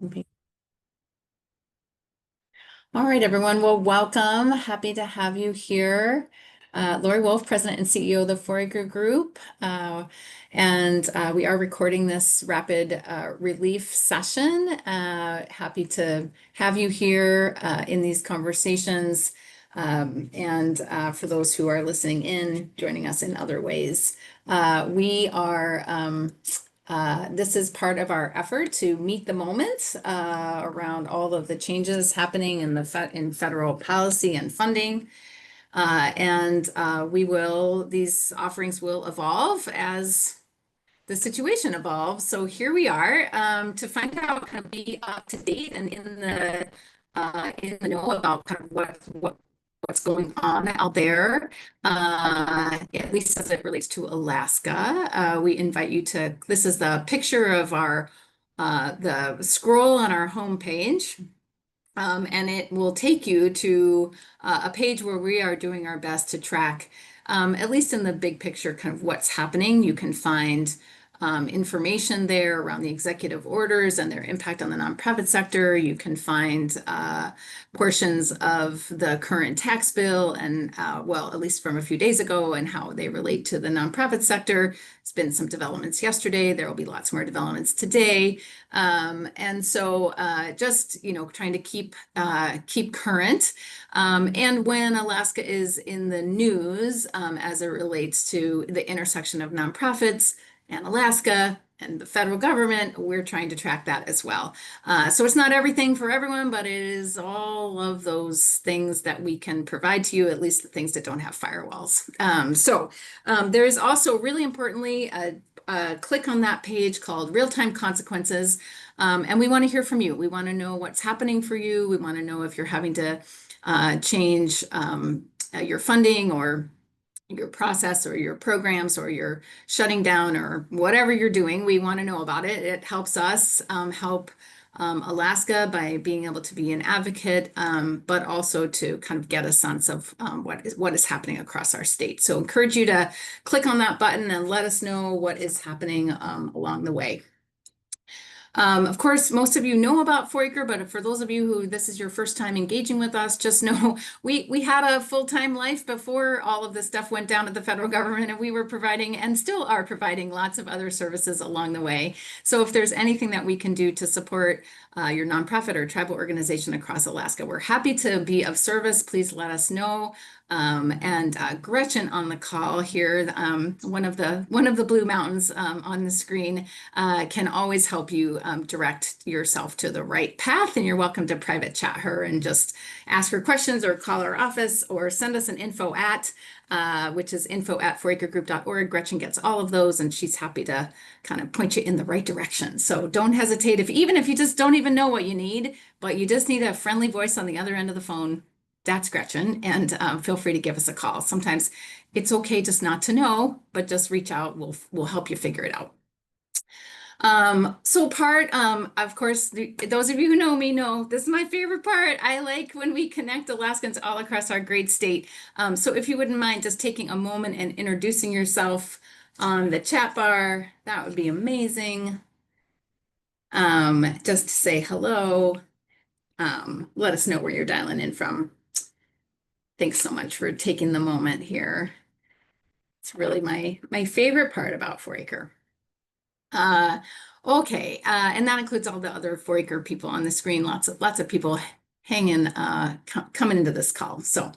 Okay. All right, everyone. Well, welcome. Happy to have you here. Lori Wolf, President and CEO of the Foraker Group. And we are recording this rapid relief session. Happy to have you here in these conversations. And for those who are listening in, joining us in other ways. We are this is part of our effort to meet the moment around all of the changes happening in in federal policy and funding. These offerings will evolve as the situation evolves. So here we are to find out, kind of be up to date and in the know about kind of what's going on out there, at least as it relates to Alaska. We invite you to, this is the picture of the scroll on our homepage. And it will take you to a page where we are doing our best to track, at least in the big picture, kind of what's happening. You can find information there around the executive orders and their impact on the nonprofit sector. You can find portions of the current tax bill and, well, at least from a few days ago, and how they relate to the nonprofit sector. There's been some developments yesterday. There will be lots more developments today. Just, trying to keep current. And when Alaska is in the news, as it relates to the intersection of nonprofits and Alaska and the federal government, we're trying to track that as well. So it's not everything for everyone, but it is all of those things that we can provide to you, at least the things that don't have firewalls. There is also, really importantly, click on that page called Real-Time Consequences. And we want to hear from you. We want to know what's happening for you. We want to know if you're having to change your funding or your process or your programs, or you're shutting down, or whatever you're doing. We want to know about it. It helps us help Alaska by being able to be an advocate, but also to kind of get a sense of what is happening across our state. So encourage you to click on that button and let us know what is happening along the way. Of course, most of you know about Foraker, but for those of you who this is your first time engaging with us, just know we had a full-time life before all of this stuff went down at the federal government, and we were providing, and still are providing, lots of other services along the way. So if there's anything that we can do to support your nonprofit or tribal organization across Alaska, we're happy to be of service. Please let us know. Gretchen on the call here, one of the Blue Mountains on the screen, can always help you direct yourself to the right path. And you're welcome to private chat her and just ask her questions, or call our office, or send us an info at, which is info@forakergroup.org. Gretchen gets all of those, and she's happy to kind of point you in the right direction. So don't hesitate, even if you just don't even know what you need, but you just need a friendly voice on the other end of the phone. That's Gretchen, and feel free to give us a call. Sometimes it's okay just not to know, but just reach out. We'll help you figure it out. Of course, those of you who know me know this is my favorite part. I like when we connect Alaskans all across our great state. So if you wouldn't mind just taking a moment and introducing yourself on the chat bar, that would be amazing. Just to say hello. Let us know where you're dialing in from. Thanks so much for taking the moment here. It's really my favorite part about Foraker. Okay, and that includes all the other Foraker people on the screen. Lots of people hanging, coming into this call. So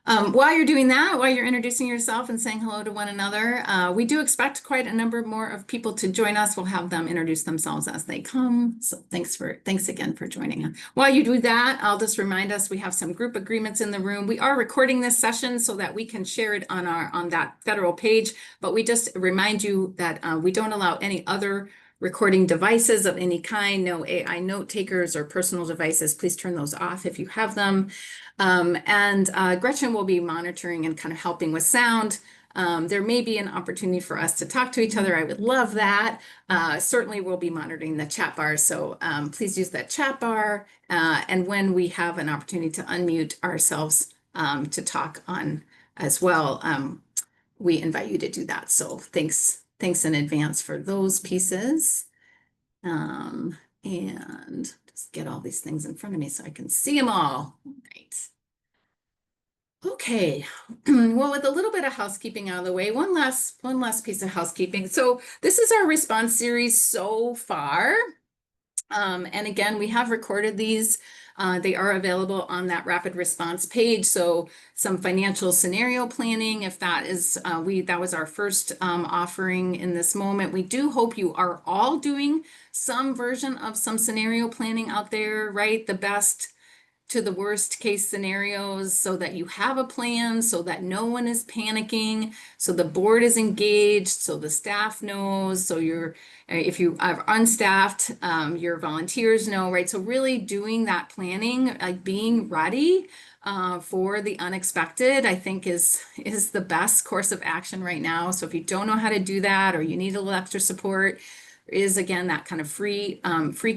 while you're doing that, while you're introducing yourself and saying hello to one another, we do expect quite a number more of people to join us. We'll have them introduce themselves as they come. So thanks again for joining us. While you do that, I'll just remind us we have some group agreements in the room. We are recording this session so that we can share it on that federal page, but we just remind you that we don't allow any other recording devices of any kind, no AI note takers or personal devices. Please turn those off if you have them. Gretchen will be monitoring and kind of helping with sound. There may be an opportunity for us to talk to each other. I would love that. Certainly we'll be monitoring the chat bar. So please use that chat bar. And when we have an opportunity to unmute ourselves to talk on as well, we invite you to do that. So thanks in advance for those pieces. And Just get all these things in front of me so I can see them all. All right. Okay, well, with a little bit of housekeeping out of the way, one last piece of housekeeping. So this is our response series so far. And again, we have recorded these. They are available on that rapid response page. So some financial scenario planning, if that is, that was our first offering in this moment. We do hope you are all doing some version of some scenario planning out there, right? The best to the worst case scenarios so that you have a plan, so that no one is panicking, so the board is engaged, so the staff knows, so you're, if you are unstaffed, your volunteers know, right? So really doing that planning, like being ready for the unexpected, I think is the best course of action right now. So if you don't know how to do that, or you need a little extra support, is again that kind of free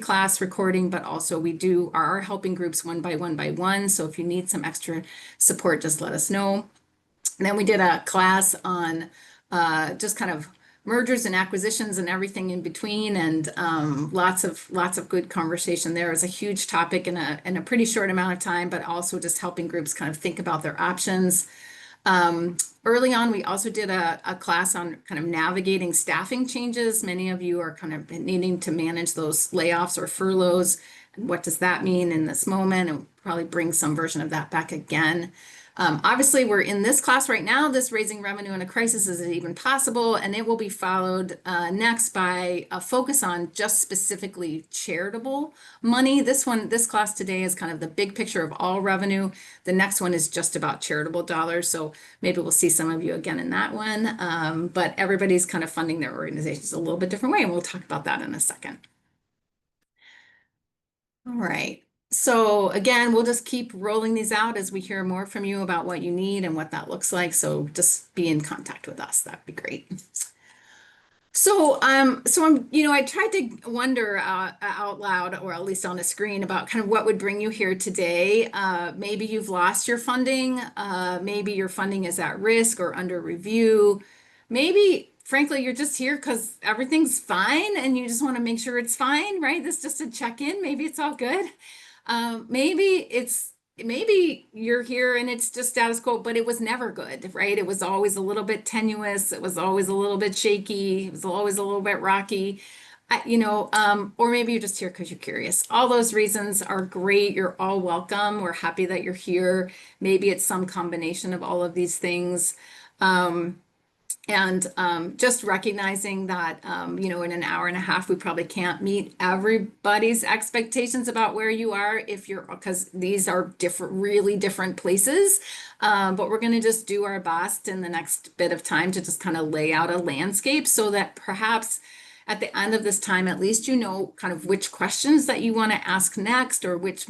class recording, but also we are helping groups one by one. So if you need some extra support, just let us know. And then we did a class on just kind of mergers and acquisitions and everything in between, and lots of good conversation there. It's a huge topic in a pretty short amount of time, but also just helping groups kind of think about their options. Early on, we also did a class on kind of navigating staffing changes. Many of you are kind of needing to manage those layoffs or furloughs. And what does that mean in this moment? And probably bring some version of that back again. Obviously, we're in this class right now. This raising revenue in a crisis, is it even possible? And it will be followed next by a focus on just specifically charitable money. This class today is kind of the big picture of all revenue. The next one is just about charitable dollars. So maybe we'll see some of you again in that one. But everybody's kind of funding their organizations a little bit different way, and we'll talk about that in a second. All right. So again, we'll just keep rolling these out as we hear more from you about what you need and what that looks like. So just be in contact with us. That'd be great. So I tried to wonder out loud, or at least on a screen, about kind of what would bring you here today. Maybe you've lost your funding. Maybe your funding is at risk or under review. Maybe, frankly, you're just here because everything's fine and you just want to make sure it's fine, right? This is just a check-in. Maybe it's all good. Maybe you're here and it's just status quo, but it was never good, right? It was always a little bit tenuous. It was always a little bit shaky. It was always a little bit rocky. Or maybe you're just here because you're curious. All those reasons are great. You're all welcome. We're happy that you're here. Maybe it's some combination of all of these things. And just recognizing that, in an hour and a half, we probably can't meet everybody's expectations about where you are because these are really different places. But we're going to just do our best in the next bit of time to just kind of lay out a landscape so that perhaps at the end of this time, at least you know kind of which questions that you want to ask next, or which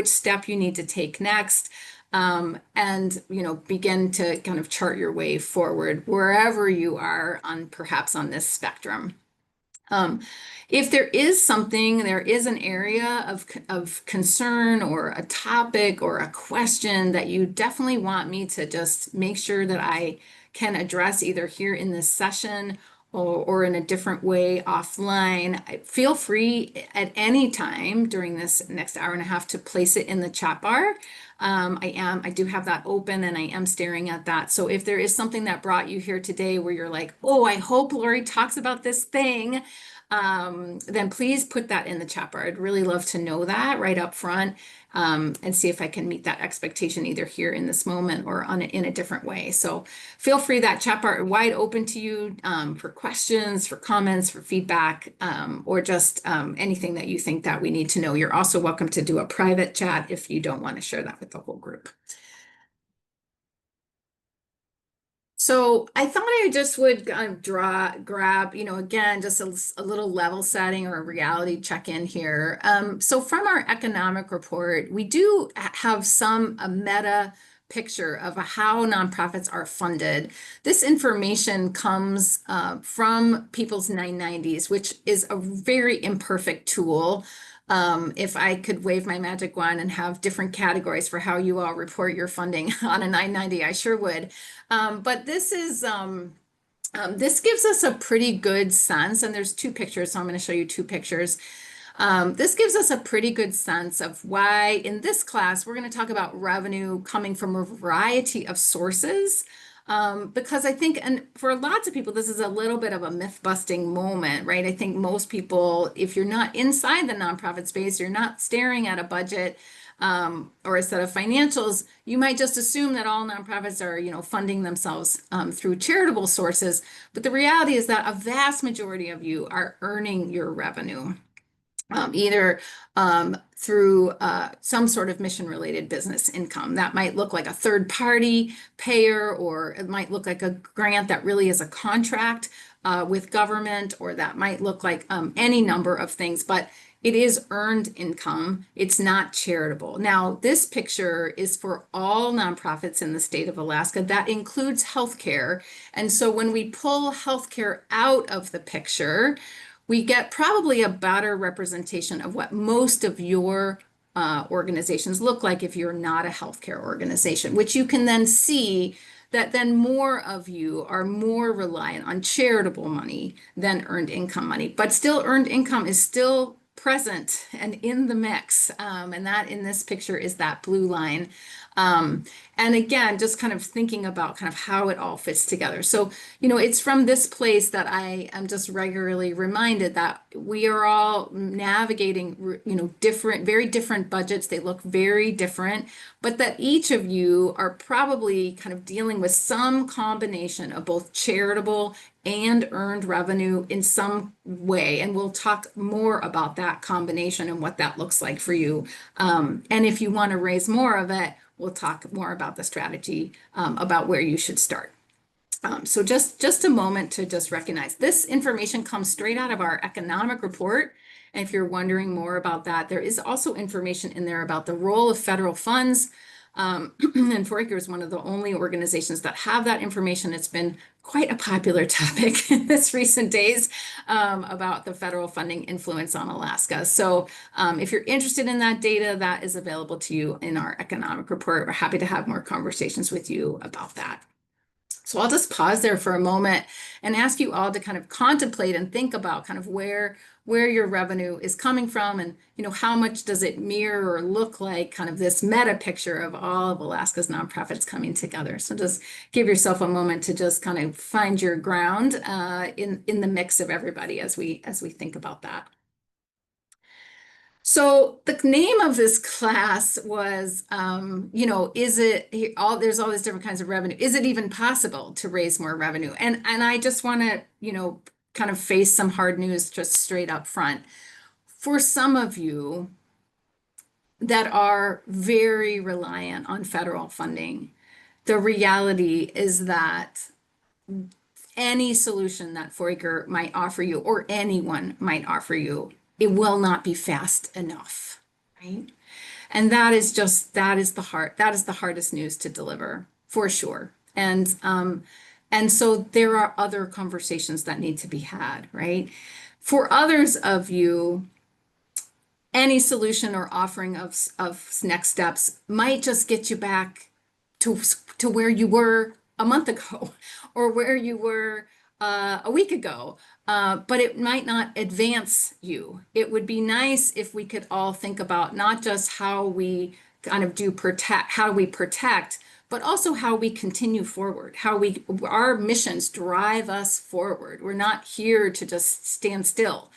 step you need to take next. And begin to kind of chart your way forward wherever you are perhaps on this spectrum. If there is an area of concern, or a topic or a question that you definitely want me to just make sure that I can address either here in this session or in a different way offline, feel free at any time during this next hour and a half to place it in the chat bar. I do have that open and I am staring at that. So if there is something that brought you here today where you're like, oh, I hope Lori talks about this thing, then please put that in the chat bar. I'd really love to know that right up front, and see if I can meet that expectation either here in this moment or in a different way. So feel free, that chat bar wide open to you for questions, for comments, for feedback, or just anything that you think that we need to know. You're also welcome to do a private chat if you don't want to share that with the whole group. So I thought I just would grab, again, just a little level setting or a reality check-in here. So from our economic report, we do have a meta picture of how nonprofits are funded. This information comes from People's 990s, which is a very imperfect tool. If I could wave my magic wand and have different categories for how you all report your funding on a 990, I sure would. But this gives us a pretty good sense, and there's two pictures, so I'm going to show you two pictures. This gives us a pretty good sense of why in this class we're going to talk about revenue coming from a variety of sources. Because I think, and for lots of people, this is a little bit of a myth busting moment, right? I think most people, if you're not inside the nonprofit space, you're not staring at a budget or a set of financials, you might just assume that all nonprofits are, funding themselves through charitable sources. But the reality is that a vast majority of you are earning your revenue either through some sort of mission-related business income. That might look like a third-party payer, or it might look like a grant that really is a contract with government, or that might look like any number of things, but it is earned income. It's not charitable. Now, this picture is for all nonprofits in the state of Alaska. That includes healthcare. And so when we pull healthcare out of the picture, we get probably a better representation of what most of your organizations look like if you're not a healthcare organization, which you can then see that then more of you are more reliant on charitable money than earned income money. But still, earned income is still present and in the mix. And that in this picture is that blue line. And again, just kind of thinking about kind of how it all fits together. So, it's from this place that I am just regularly reminded that we are all navigating, different, very different budgets. They look very different, but that each of you are probably kind of dealing with some combination of both charitable and earned revenue in some way. And we'll talk more about that combination and what that looks like for you. And if you want to raise more of it, we'll talk more about the strategy about where you should start. So just a moment to just recognize this information comes straight out of our economic report. And if you're wondering more about that, there is also information in there about the role of federal funds. And Foraker is one of the only organizations that have that information. It's been quite a popular topic in this recent days about the federal funding influence on Alaska. So if you're interested in that data, that is available to you in our economic report. We're happy to have more conversations with you about that. So I'll just pause there for a moment and ask you all to kind of contemplate and think about kind of where your revenue is coming from, and how much does it mirror or look like kind of this meta picture of all of Alaska's nonprofits coming together. So just give yourself a moment to just kind of find your ground in the mix of everybody as we think about that. So the name of this class was, is it there's all these different kinds of revenue. Is it even possible to raise more revenue? And I just want to, kind of face some hard news just straight up front. For some of you that are very reliant on federal funding, the reality is that any solution that Foraker might offer you, or anyone might offer you, it will not be fast enough, right? And that is the hardest news to deliver for sure. And so there are other conversations that need to be had, right? For others of you, any solution or offering of next steps might just get you back to where you were a month ago or where you were a week ago, but it might not advance you. It would be nice if we could all think about not just how we kind of how we protect, but also how we continue forward, our missions drive us forward. We're not here to just stand still.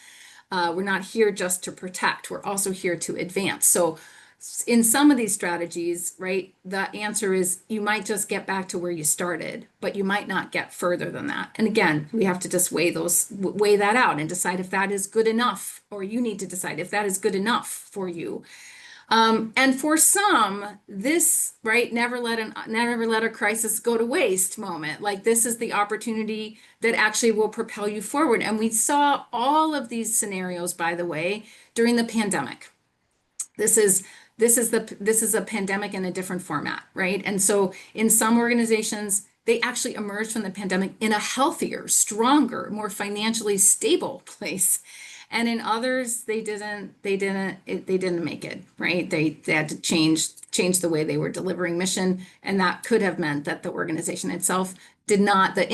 We're not here just to protect. We're also here to advance. So in some of these strategies, right, the answer is you might just get back to where you started, but you might not get further than that. And again, we have to just weigh that out and decide if that is good enough, or you need to decide if that is good enough for you. And for some, this, right, never let a crisis go to waste moment. Like, this is the opportunity that actually will propel you forward. And we saw all of these scenarios, by the way, during the pandemic. This is a pandemic in a different format, right? And so in some organizations, they actually emerged from the pandemic in a healthier, stronger, more financially stable place. And in others, they didn't make it, right? They had to change the way they were delivering mission. And that could have meant that the organization itself did not, the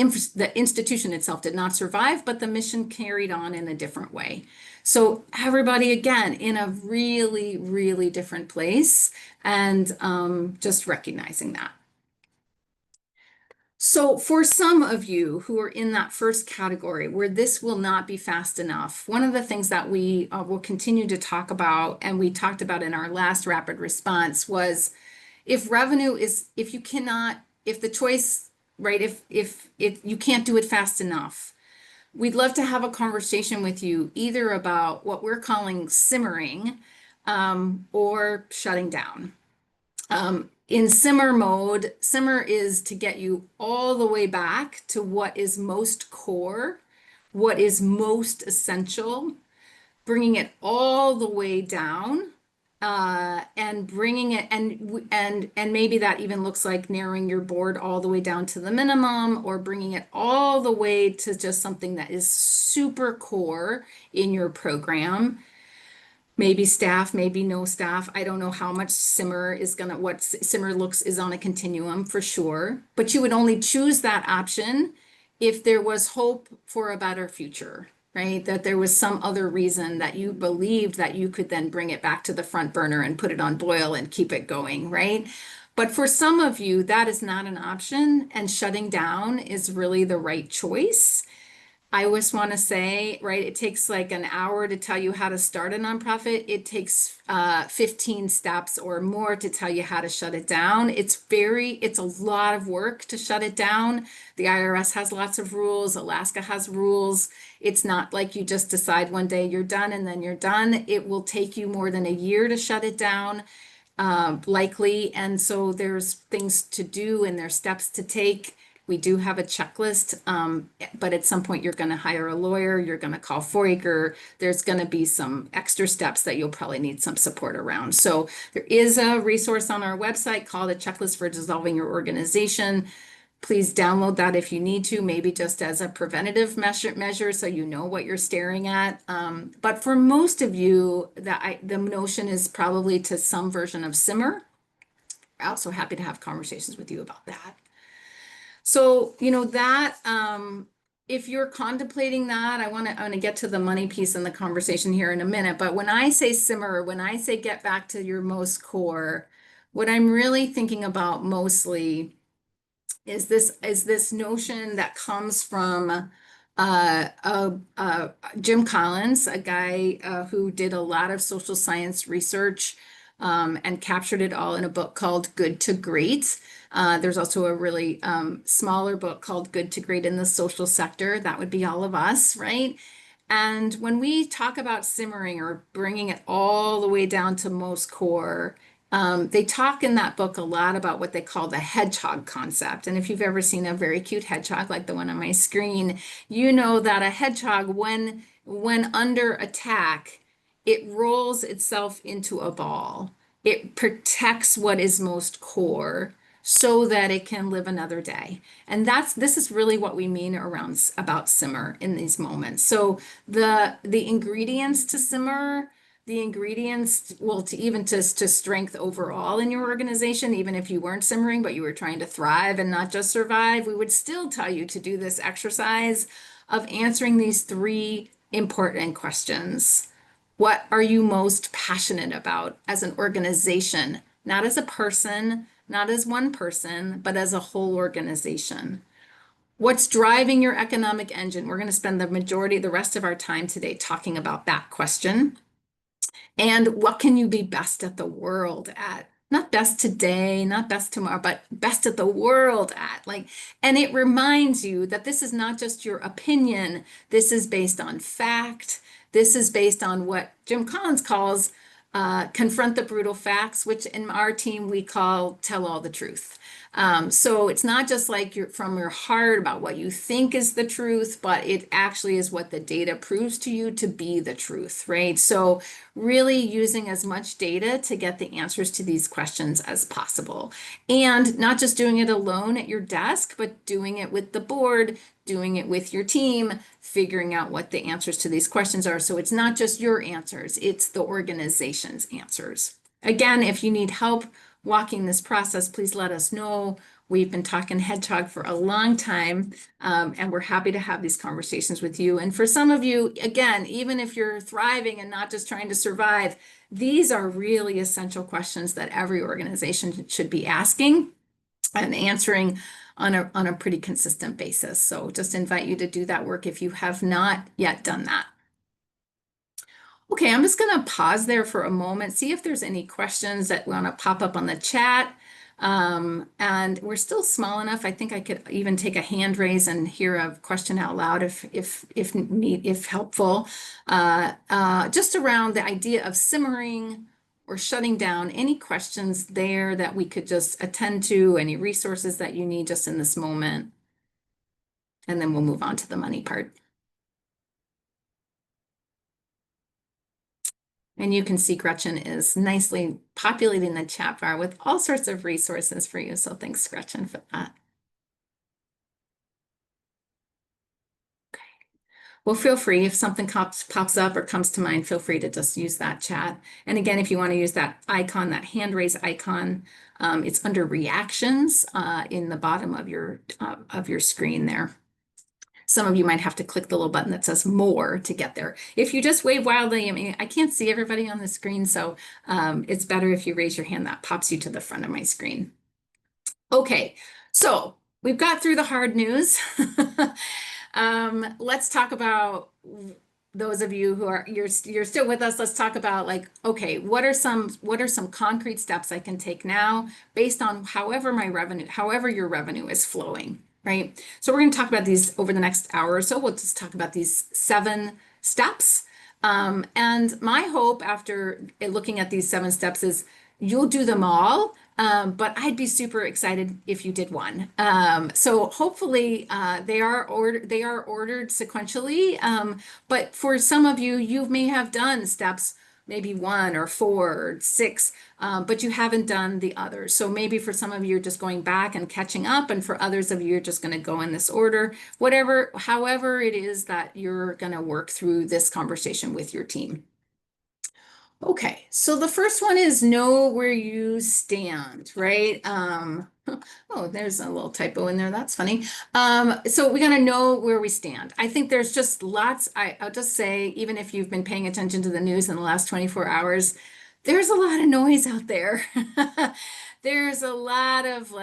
institution itself did not survive, but the mission carried on in a different way. So everybody, again, in a really, really different place, and just recognizing that. So for some of you who are in that first category where this will not be fast enough, one of the things that we will continue to talk about, and we talked about in our last rapid response, was if revenue is, if you cannot, if the choice, right, if you can't do it fast enough, we'd love to have a conversation with you either about what we're calling simmering or shutting down. In simmer mode, simmer is to get you all the way back to what is most core, what is most essential, bringing it all the way down, and bringing it, and maybe that even looks like narrowing your board all the way down to the minimum, or bringing it all the way to just something that is super core in your program. Maybe staff, maybe no staff. I don't know how much simmer is what simmer looks is on a continuum for sure. But you would only choose that option if there was hope for a better future, right? That there was some other reason that you believed that you could then bring it back to the front burner and put it on boil and keep it going, right? But for some of you, that is not an option, and shutting down is really the right choice. I always want to say, right, it takes like an hour to tell you how to start a nonprofit. It takes 15 steps or more to tell you how to shut it down. It's a lot of work to shut it down. The IRS has lots of rules. Alaska has rules. It's not like you just decide one day you're done and then you're done. It will take you more than a year to shut it down, likely. And so there's things to do and there's steps to take. We do have a checklist, but at some point you're going to hire a lawyer, you're going to call Foraker. There's going to be some extra steps that you'll probably need some support around. So there is a resource on our website called a checklist for dissolving your organization. Please download that if you need to, maybe just as a preventative measure so you know what you're staring at. But for most of you, the notion is probably to some version of simmer. I'm also happy to have conversations with you about that. So, if you're contemplating that, I want to get to the money piece in the conversation here in a minute. But when I say simmer, when I say get back to your most core, what I'm really thinking about mostly is this notion that comes from Jim Collins, a guy who did a lot of social science research and captured it all in a book called Good to Great. There's also a really smaller book called Good to Great in the Social Sector. That would be all of us, right? And when we talk about simmering or bringing it all the way down to most core, they talk in that book a lot about what they call the hedgehog concept. And if you've ever seen a very cute hedgehog like the one on my screen, you know that a hedgehog, when under attack, it rolls itself into a ball. It protects what is most core so that it can live another day. And this is really what we mean about simmer in these moments. So the ingredients to simmer, the ingredients, well, to strength overall in your organization, even if you weren't simmering, but you were trying to thrive and not just survive, we would still tell you to do this exercise of answering these three important questions. What are you most passionate about as an organization, not as a person, not as one person, but as a whole organization? What's driving your economic engine? We're going to spend the rest of our time today talking about that question. And what can you be best at the world at? Not best today, not best tomorrow, but best at the world at. And it reminds you that this is not just your opinion. This is based on fact. This is based on what Jim Collins calls confront the brutal facts, which in our team we call tell all the truth. So it's not just like you're from your heart about what you think is the truth, but it actually is what the data proves to you to be the truth, right? So really using as much data to get the answers to these questions as possible. And not just doing it alone at your desk, but doing it with the board, doing it with your team, figuring out what the answers to these questions are. So it's not just your answers, it's the organization's answers. Again, if you need help walking this process, please let us know. We've been talking hedgehog for a long time, and we're happy to have these conversations with you. And for some of you, again, even if you're thriving and not just trying to survive, these are really essential questions that every organization should be asking and answering on a pretty consistent basis. So just invite you to do that work if you have not yet done that. Okay, I'm just going to pause there for a moment, see if there's any questions that want to pop up on the chat. And we're still small enough. I think I could even take a hand raise and hear a question out loud if helpful. Just around the idea of simmering or shutting down. Any questions there that we could just attend to? Any resources that you need just in this moment? And then we'll move on to the money part. And you can see Gretchen is nicely populating the chat bar with all sorts of resources for you. So thanks, Gretchen, for that. Okay. Well, feel free if something pops up or comes to mind, feel free to just use that chat. And again, if you want to use that icon, that hand raise icon, it's under reactions in the bottom of your screen there. Some of you might have to click the little button that says more to get there. If you just wave wildly, I mean, I can't see everybody on the screen, so it's better if you raise your hand. That pops you to the front of my screen. Okay, so we've got through the hard news. Let's talk about those of you who are you're still with us. Let's talk about like, okay, what are some concrete steps I can take now based on however your revenue is flowing. Right. So we're going to talk about these over the next hour or so. We'll just talk about these 7 steps. And my hope after looking at these 7 steps is you'll do them all. But I'd be super excited if you did one. So hopefully they are ordered sequentially. But for some of you, you may have done steps maybe 1 or 4 or 6, but you haven't done the others. So maybe for some of you, you're just going back and catching up, and for others of you, you're just going to go in this order, however it is that you're going to work through this conversation with your team. Okay, so the first one is know where you stand, right? Oh, there's a little typo in there. That's funny. So we got to know where we stand. I think there's just lots. I'll just say, even if you've been paying attention to the news in the last 24 hours, there's a lot of noise out there. There's a lot of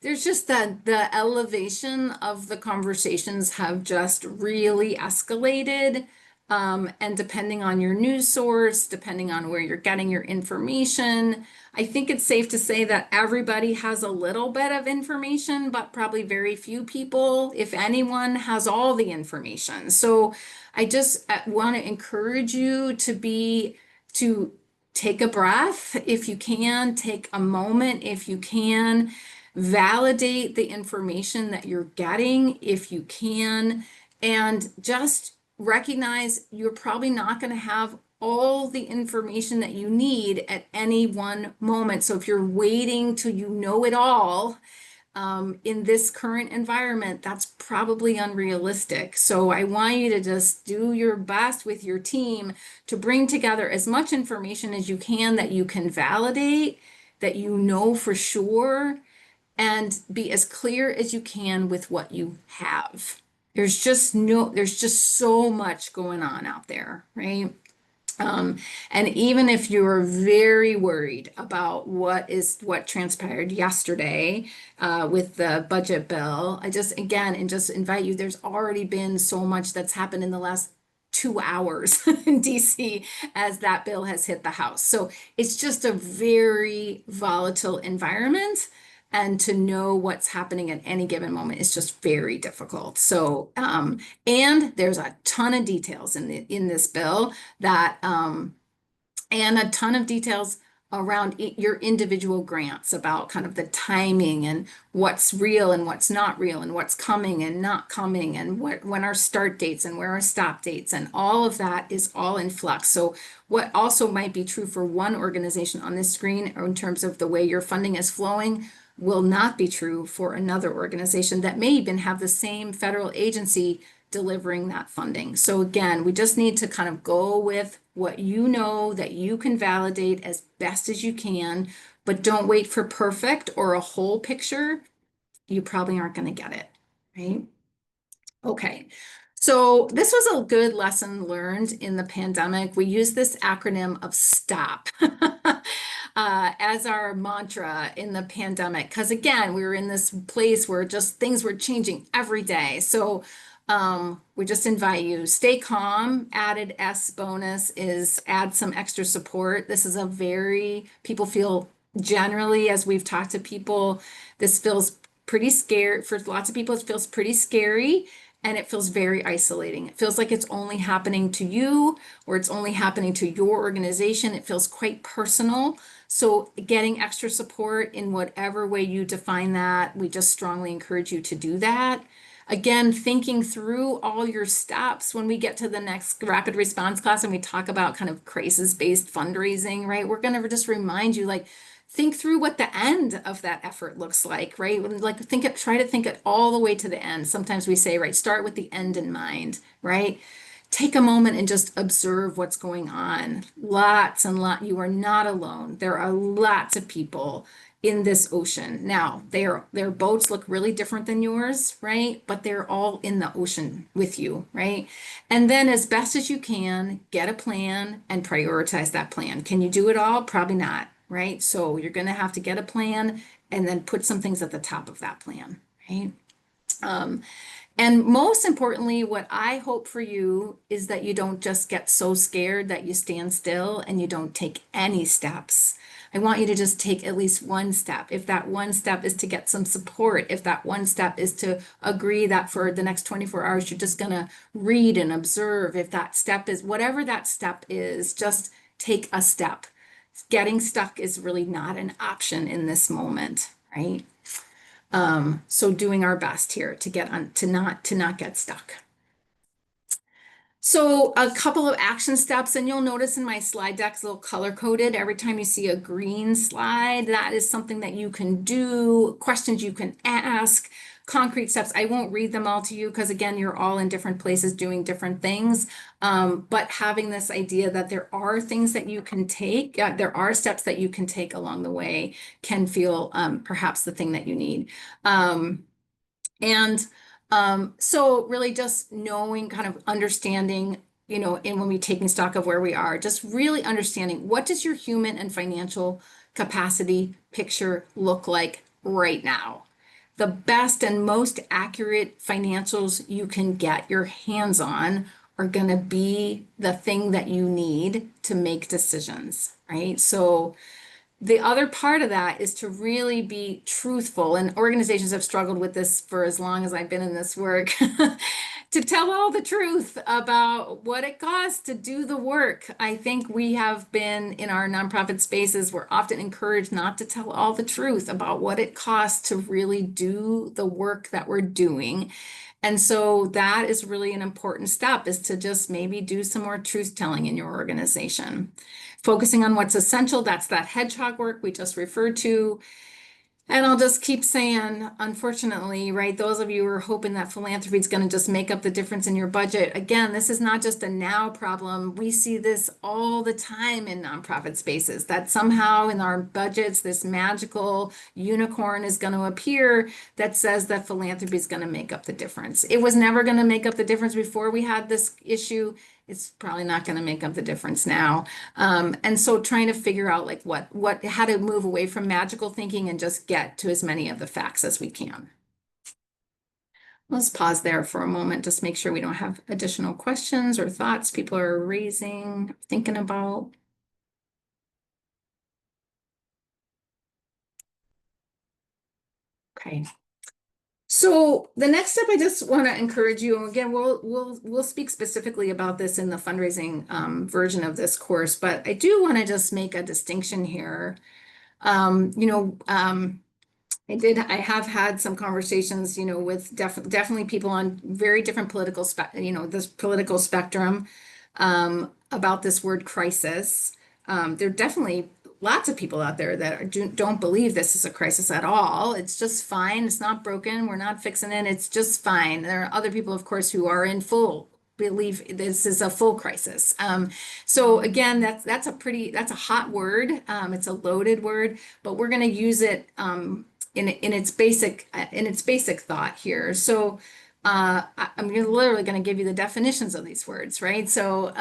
there's just that the elevation of the conversations have just really escalated. And depending on your news source, depending on where you're getting your information, I think it's safe to say that everybody has a little bit of information, but probably very few people, if anyone, has all the information. So I just want to encourage you to take a breath if you can, take a moment if you can, validate the information that you're getting if you can, and just recognize you're probably not going to have all the information that you need at any one moment. So if you're waiting till you know it all in this current environment, that's probably unrealistic. So I want you to just do your best with your team to bring together as much information as you can validate, that you know for sure, and be as clear as you can with what you have. There's just so much going on out there, right? And even if you're very worried about what transpired yesterday with the budget bill, I just invite you, there's already been so much that's happened in the last 2 hours in DC as that bill has hit the House. So it's just a very volatile environment. And to know what's happening at any given moment is just very difficult. So, and there's a ton of details in this bill that, and a ton of details around your individual grants about kind of the timing and what's real and what's not real and what's coming and not coming and when our start dates and where our stop dates, and all of that is all in flux. So what also might be true for one organization on this screen or in terms of the way your funding is flowing will not be true for another organization that may even have the same federal agency delivering that funding. So again, we just need to kind of go with what you know that you can validate as best as you can, but don't wait for perfect or a whole picture. you probably aren't going to get it, right? Okay. So this was a good lesson learned in the pandemic. We use this acronym of STOP as our mantra in the pandemic. Because again, we were in this place where just things were changing every day. So we just invite you, stay calm. Added S bonus is add some extra support. This is a very, people feel generally, as we've talked to people, this feels pretty scary. For lots of people, it feels pretty scary and it feels very isolating. It feels like it's only happening to you or it's only happening to your organization. It feels quite personal. So getting extra support in whatever way you define that, we just strongly encourage you to do that. Again, thinking through all your steps when we get to the next rapid response class and we talk about kind of crisis-based fundraising, right? We're going to just remind you, like, think through what the end of that effort looks like, right? Like try to think it all the way to the end. Sometimes we say, right, start with the end in mind, right? Take a moment and just observe what's going on. Lots and lots, you are not alone. There are lots of people in this ocean. Now, their boats look really different than yours, right? But they're all in the ocean with you, right? And then as best as you can, get a plan and prioritize that plan. Can you do it all? Probably not, right? So you're going to have to get a plan and then put some things at the top of that plan, right? And most importantly, what I hope for you is that you don't just get so scared that you stand still and you don't take any steps. I want you to just take at least one step. If that one step is to get some support, if that one step is to agree that for the next 24 hours, you're just going to read and observe, if that step is whatever that step is, just take a step. Getting stuck is really not an option in this moment, right? So doing our best here to get on to not get stuck. So a couple of action steps, and you'll notice in my slide deck, it's a little color coded. Every time you see a green slide, that is something that you can do, questions you can ask, concrete steps. I won't read them all to you because again, you're all in different places doing different things. But having this idea that there are things that you can take, there are steps that you can take along the way can feel perhaps the thing that you need. And so really just knowing, kind of understanding, you know, and when we're taking stock of where we are, just really understanding what does your human and financial capacity picture look like right now? The best and most accurate financials you can get your hands on are going to be the thing that you need to make decisions, right? So the other part of that is to really be truthful, and organizations have struggled with this for as long as I've been in this work, to tell all the truth about what it costs to do the work. I think we have been in our nonprofit spaces, we're often encouraged not to tell all the truth about what it costs to really do the work that we're doing. And so that is really an important step, is to just maybe do some more truth telling in your organization. Focusing on what's essential, that's that hedgehog work we just referred to. And I'll just keep saying, unfortunately, right, those of you who are hoping that philanthropy is going to just make up the difference in your budget, again, this is not just a now problem. We see this all the time in nonprofit spaces, that somehow in our budgets, this magical unicorn is going to appear that says that philanthropy is going to make up the difference. It was never going to make up the difference before we had this issue. It's probably not going to make up the difference now. And so trying to figure out like how to move away from magical thinking and just get to as many of the facts as we can. Let's pause there for a moment, just make sure we don't have additional questions or thoughts people are raising, thinking about. Okay. So the next step, I just want to encourage you, and again, we'll speak specifically about this in the fundraising version of this course, but I do want to just make a distinction here. You know, I have had some conversations, you know, with definitely people on very different political this political spectrum about this word crisis. There are definitely lots of people out there that don't believe this is a crisis at all. It's just fine. It's not broken. We're not fixing it. It's just fine. There are other people, of course, who are in full believe this is a full crisis. So again, that's a hot word. It's a loaded word, but we're going to use it in its basic thought here. So I'm literally going to give you the definitions of these words, right? So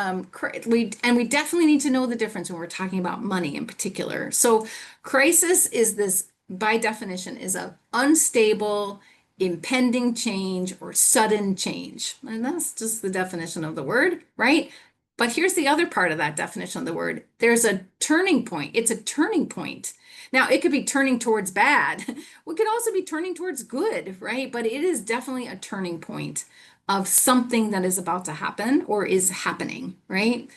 we definitely need to know the difference when we're talking about money in particular. So crisis is this, by definition, is a unstable, impending change or sudden change. And that's just the definition of the word, right? But here's the other part of that definition of the word. There's a turning point. It's a turning point. Now, it could be turning towards bad. We could also be turning towards good, right? But it is definitely a turning point of something that is about to happen or is happening, right?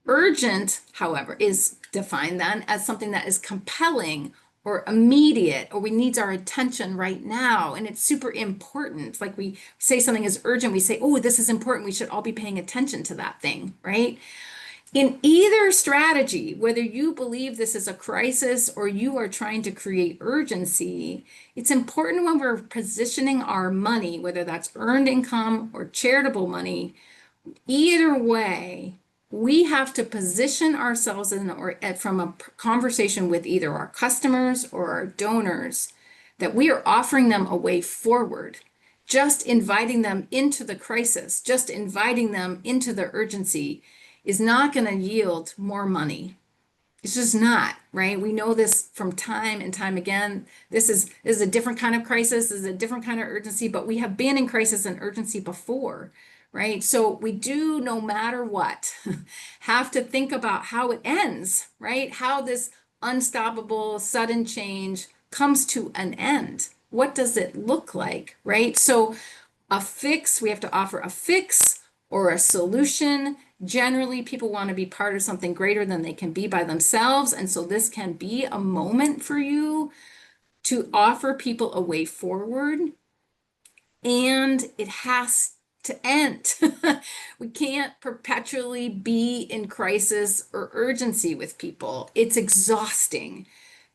Urgent, however, is defined then as something that is compelling or immediate, or we needs our attention right now. And it's super important. Like we say something is urgent, we say, oh, this is important. We should all be paying attention to that thing, right? In either strategy, whether you believe this is a crisis or you are trying to create urgency, it's important when we're positioning our money, whether that's earned income or charitable money, either way, we have to position ourselves from a conversation with either our customers or our donors that we are offering them a way forward. Just inviting them into the crisis, just inviting them into the urgency is not going to yield more money. It's just not, right? We know this from time and time again. This is a different kind of crisis, this is a different kind of urgency, but we have been in crisis and urgency before, right? So we do, no matter what, have to think about how it ends, right? How this unstoppable, sudden change comes to an end. What does it look like, right? So we have to offer a fix or a solution. Generally, people want to be part of something greater than they can be by themselves. And so this can be a moment for you to offer people a way forward. And it has to end. We can't perpetually be in crisis or urgency with people. It's exhausting.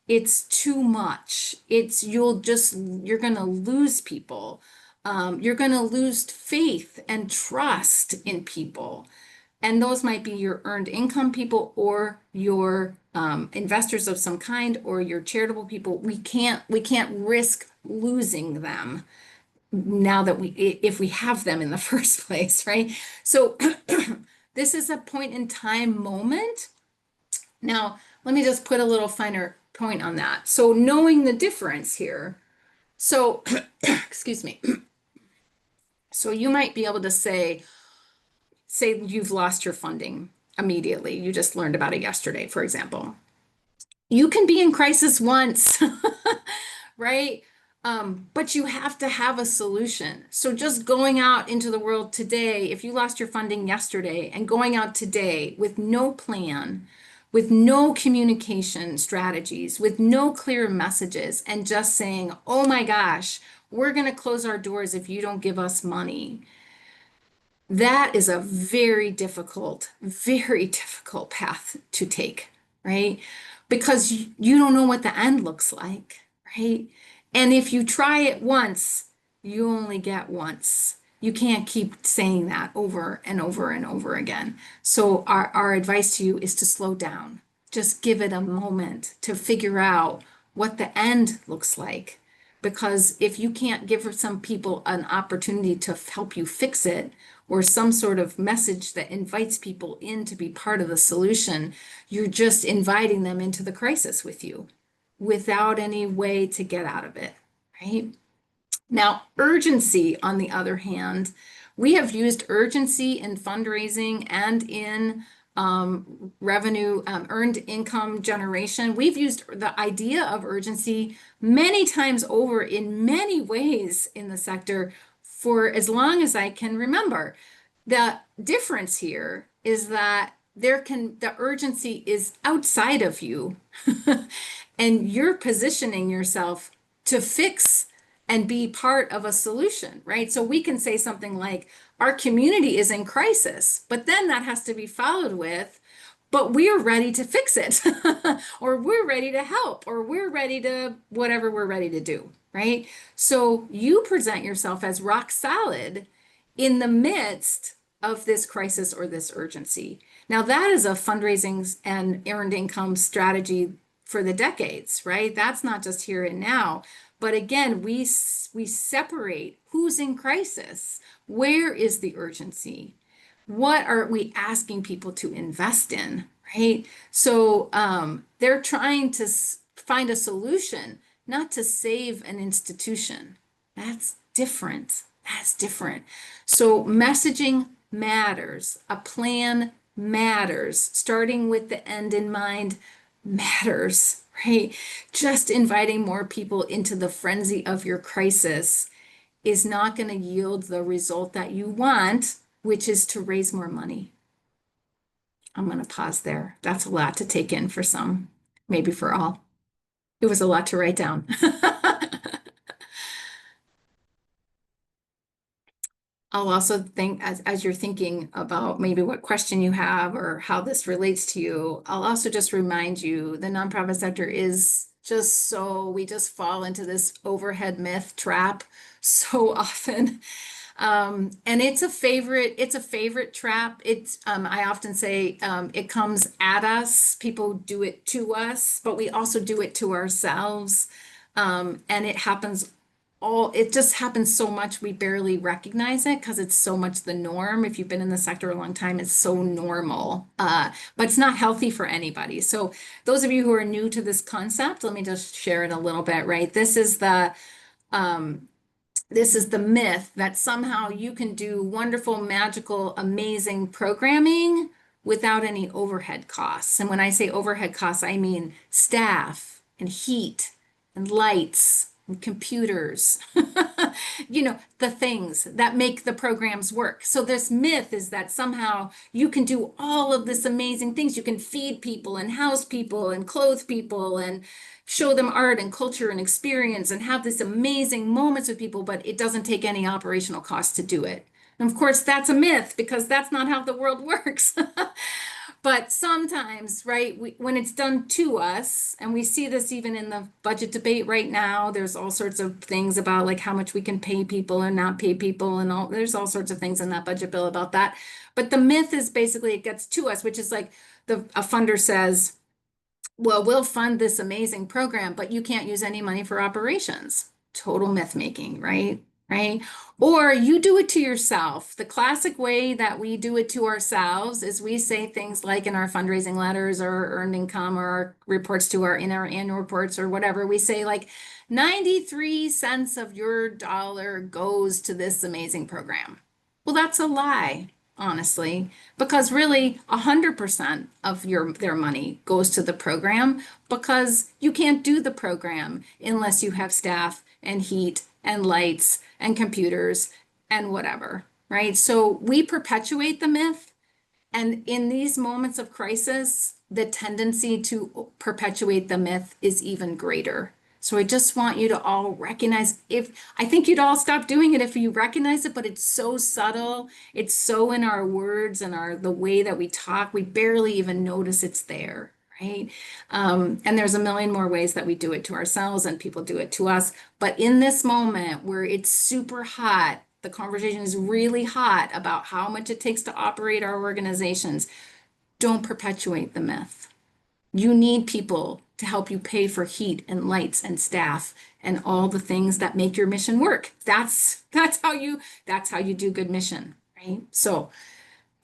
It's too much. You're going to lose people. You're going to lose faith and trust in people. And those might be your earned income people or your investors of some kind or your charitable people. We can't risk losing them now that if we have them in the first place, right? So this is a point in time moment. Now, let me just put a little finer point on that. So knowing the difference here. So, excuse me. So you might be able to say you've lost your funding immediately. You just learned about it yesterday, for example. You can be in crisis once, right? But you have to have a solution. So just going out into the world today, if you lost your funding yesterday and going out today with no plan, with no communication strategies, with no clear messages, and just saying, oh my gosh, we're going to close our doors if you don't give us money. That is a very difficult path to take, right? Because you don't know what the end looks like, right? And if you try it once, you only get once. You can't keep saying that over and over and over again. So our advice to you is to slow down. Just give it a moment to figure out what the end looks like. Because if you can't give some people an opportunity to help you fix it, or some sort of message that invites people in to be part of the solution, you're just inviting them into the crisis with you without any way to get out of it, right? Now, urgency, on the other hand, we have used urgency in fundraising and in revenue, earned income generation. We've used the idea of urgency many times over in many ways in the sector for as long as I can remember. The difference here is that the urgency is outside of you and you're positioning yourself to fix and be part of a solution, right? So we can say something like, our community is in crisis, but then that has to be followed with, but we're ready to fix it, or we're ready to help, or we're ready to whatever we're ready to do, right? So you present yourself as rock solid in the midst of this crisis or this urgency. Now, that is a fundraising and earned income strategy for the decades, right? That's not just here and now, But again, we separate who's in crisis. Where is the urgency? What are we asking people to invest in, right? So they're trying to find a solution, not to save an institution. That's different. That's different. So messaging matters. A plan matters. Starting with the end in mind matters, right? Just inviting more people into the frenzy of your crisis is not going to yield the result that you want, which is to raise more money. I'm going to pause there. That's a lot to take in for some, maybe for all. It was a lot to write down. I'll also think as you're thinking about maybe what question you have or how this relates to you, I'll also just remind you the nonprofit sector is just so we just fall into this overhead myth trap so often. And it's a favorite trap. I often say, it comes at us. People do it to us, but we also do it to ourselves. And it just happens so much we barely recognize it because it's so much the norm. If you've been in the sector a long time, it's so normal. But it's not healthy for anybody. So those of you who are new to this concept, let me just share it a little bit, right? Um, this is the myth that somehow you can do wonderful, magical, amazing programming without any overhead costs. And when I say overhead costs, I mean staff and heat and lights and computers, the things that make the programs work. So this myth is that somehow you can do all of this amazing things. You can feed people and house people and clothe people and show them art and culture and experience and have this amazing moments with people, but it doesn't take any operational cost to do it. And of course, that's a myth because that's not how the world works. But sometimes, right, when it's done to us, and we see this even in the budget debate right now, there's all sorts of things about like how much we can pay people and not pay people, and there's all sorts of things in that budget bill about that. But the myth is basically it gets to us, which is like a funder says, well, we'll fund this amazing program, but you can't use any money for operations. Total myth making, right? Right? Or you do it to yourself. The classic way that we do it to ourselves is we say things like in our fundraising letters or earned income or our reports in our annual reports or whatever, we say like 93 cents of your dollar goes to this amazing program. Well, that's a lie, honestly, because really 100% of their money goes to the program because you can't do the program unless you have staff and heat and lights and computers and whatever, right? So we perpetuate the myth. And in these moments of crisis, the tendency to perpetuate the myth is even greater. So I just want you to all recognize I think you'd all stop doing it if you recognize it, but it's so subtle. It's so in our words and the way that we talk, we barely even notice it's there, right? And there's a million more ways that we do it to ourselves and people do it to us. But in this moment where it's super hot, the conversation is really hot about how much it takes to operate our organizations. Don't perpetuate the myth. You need people to help you pay for heat and lights and staff and all the things that make your mission work. That's how you do good mission, right? So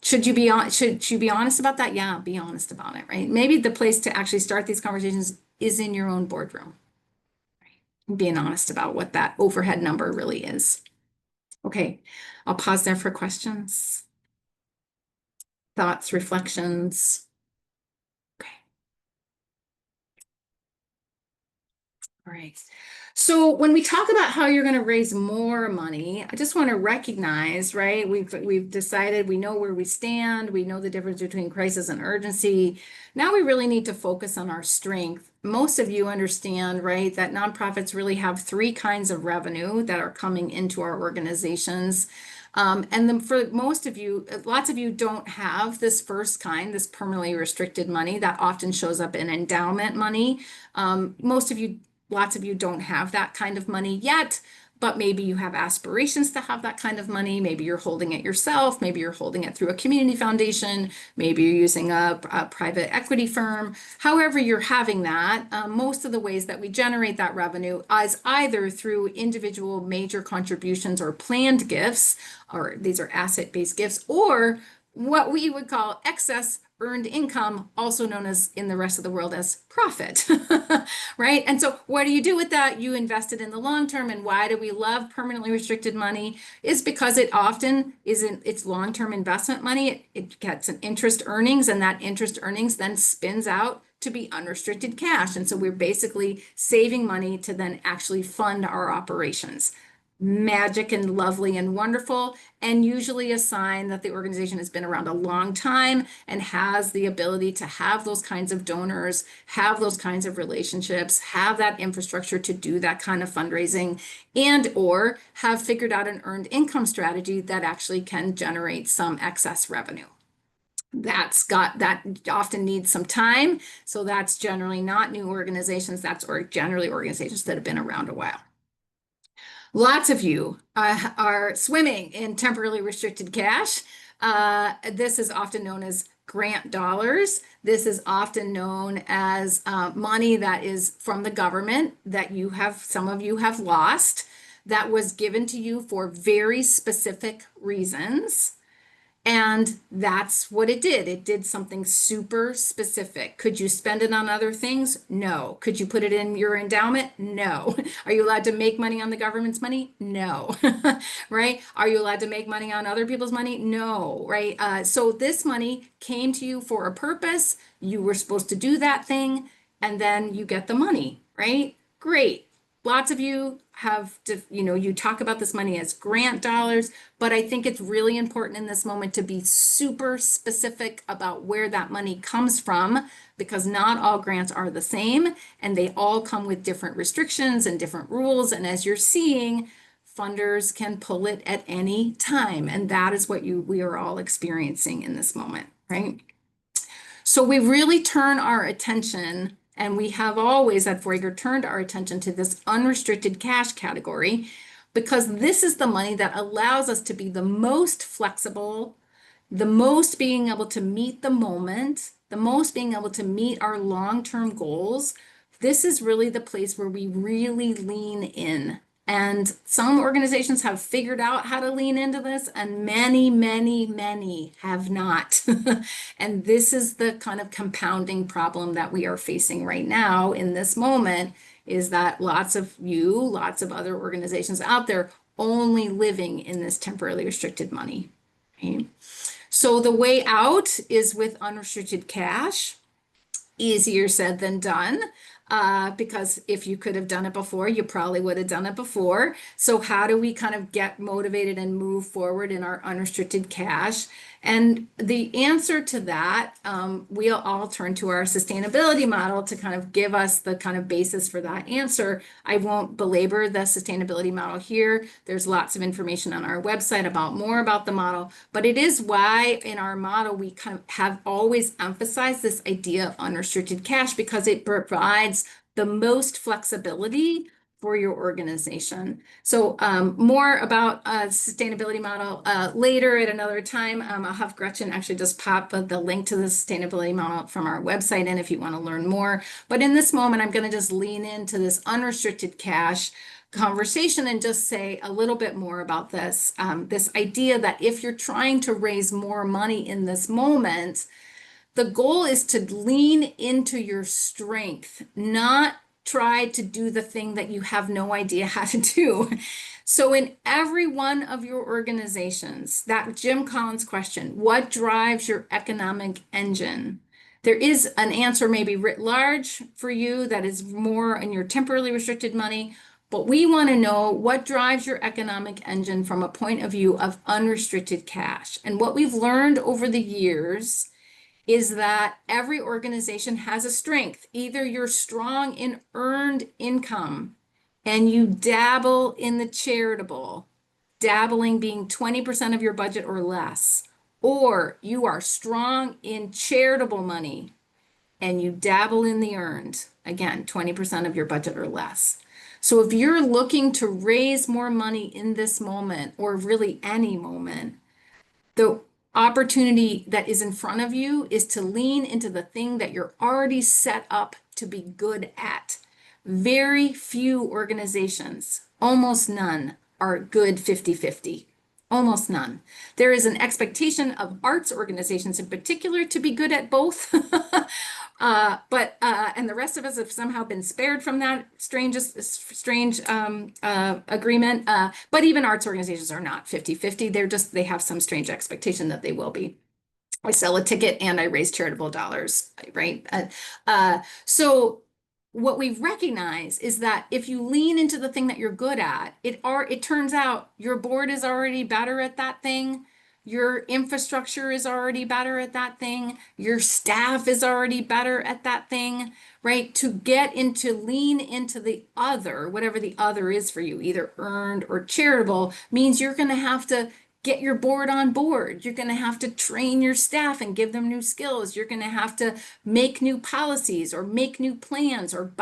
should you be honest about that? Yeah, be honest about it, right? Maybe the place to actually start these conversations is in your own boardroom, right? Being honest about what that overhead number really is. Okay, I'll pause there for questions, thoughts, reflections. Okay. All right. So when we talk about how you're going to raise more money, I just want to recognize, right? We've decided we know where we stand. We know the difference between crisis and urgency. Now we really need to focus on our strength. Most of you understand, right, that nonprofits really have three kinds of revenue that are coming into our organizations. And then for most of you, lots of you don't have this first kind, this permanently restricted money that often shows up in endowment money. Lots of you don't have that kind of money yet, but maybe you have aspirations to have that kind of money. Maybe you're holding it yourself. Maybe you're holding it through a community foundation. Maybe you're using a private equity firm. However, you're having that. Most of the ways that we generate that revenue is either through individual major contributions or planned gifts, or these are asset-based gifts, or what we would call excess earned income, also known as in the rest of the world as profit, right? And so what do you do with that? You invest it in the long term. And why do we love permanently restricted money? Is because it often isn't, it's long-term investment money. It gets an interest earnings, and that interest earnings then spins out to be unrestricted cash. And so we're basically saving money to then actually fund our operations. Magic and lovely and wonderful, and usually a sign that the organization has been around a long time and has the ability to have those kinds of donors, have those kinds of relationships, have that infrastructure to do that kind of fundraising, and or have figured out an earned income strategy that actually can generate some excess revenue. That often needs some time. So that's generally not new organizations. That's generally organizations that have been around a while. Lots of you are swimming in temporarily restricted cash. This is often known as grant dollars. This is often known as money that is from the government that some of you have lost, that was given to you for very specific reasons. And that's what it did. It did something super specific. Could you spend it on other things? No. Could you put it in your endowment? No. Are you allowed to make money on the government's money? No. Right? Are you allowed to make money on other people's money? No. Right? So this money came to you for a purpose. You were supposed to do that thing, and then you get the money, right? Great. Lots of you have to, you talk about this money as grant dollars, but I think it's really important in this moment to be super specific about where that money comes from, because not all grants are the same, and they all come with different restrictions and different rules. And as you're seeing, funders can pull it at any time. And that is what we are all experiencing in this moment, right? So we really turn our attention, and we have always at Foraker turned our attention to this unrestricted cash category, because this is the money that allows us to be the most flexible, the most being able to meet the moment, the most being able to meet our long-term goals. This is really the place where we really lean in. And some organizations have figured out how to lean into this, and many, many, many have not. And this is the kind of compounding problem that we are facing right now in this moment, is that lots of other organizations out there only living in this temporarily restricted money. Right? So the way out is with unrestricted cash. Easier said than done, because if you could have done it before, you probably would have done it before. So how do we kind of get motivated and move forward in our unrestricted cash? And the answer to that, we'll all turn to our sustainability model to kind of give us the kind of basis for that answer. I won't belabor the sustainability model here. There's lots of information on our website about more about the model, but it is why in our model we kind of have always emphasized this idea of unrestricted cash, because it provides the most flexibility for your organization. So more about sustainability model later at another time. I'll have Gretchen actually just pop the link to the sustainability model from our website in if you want to learn more. But in this moment, I'm going to just lean into this unrestricted cash conversation and just say a little bit more about this. This idea that if you're trying to raise more money in this moment, the goal is to lean into your strength, not try to do the thing that you have no idea how to do. So in every one of your organizations, that Jim Collins question, what drives your economic engine? There is an answer maybe writ large for you that is more in your temporarily restricted money, but we want to know what drives your economic engine from a point of view of unrestricted cash. And what we've learned over the years is that every organization has a strength. Either you're strong in earned income and you dabble in the charitable, dabbling being 20% of your budget or less, or you are strong in charitable money and you dabble in the earned, again, 20% of your budget or less. So if you're looking to raise more money in this moment, or really any moment, the opportunity that is in front of you is to lean into the thing that you're already set up to be good at. Very few organizations, almost none, are good 50-50. Almost none. There is an expectation of arts organizations in particular to be good at both. And the rest of us have somehow been spared from that strange agreement. But even arts organizations are not 50-50. They have some strange expectation that they will be. I sell a ticket and I raise charitable dollars, right? So what we recognize is that if you lean into the thing that you're good at, it turns out your board is already better at that thing. Your infrastructure is already better at that thing. Your staff is already better at that thing, right? To get into lean into the other, whatever the other is for you, either earned or charitable, means you're going to have to get your board on board. You're going to have to train your staff and give them new skills. You're going to have to make new policies or make new plans or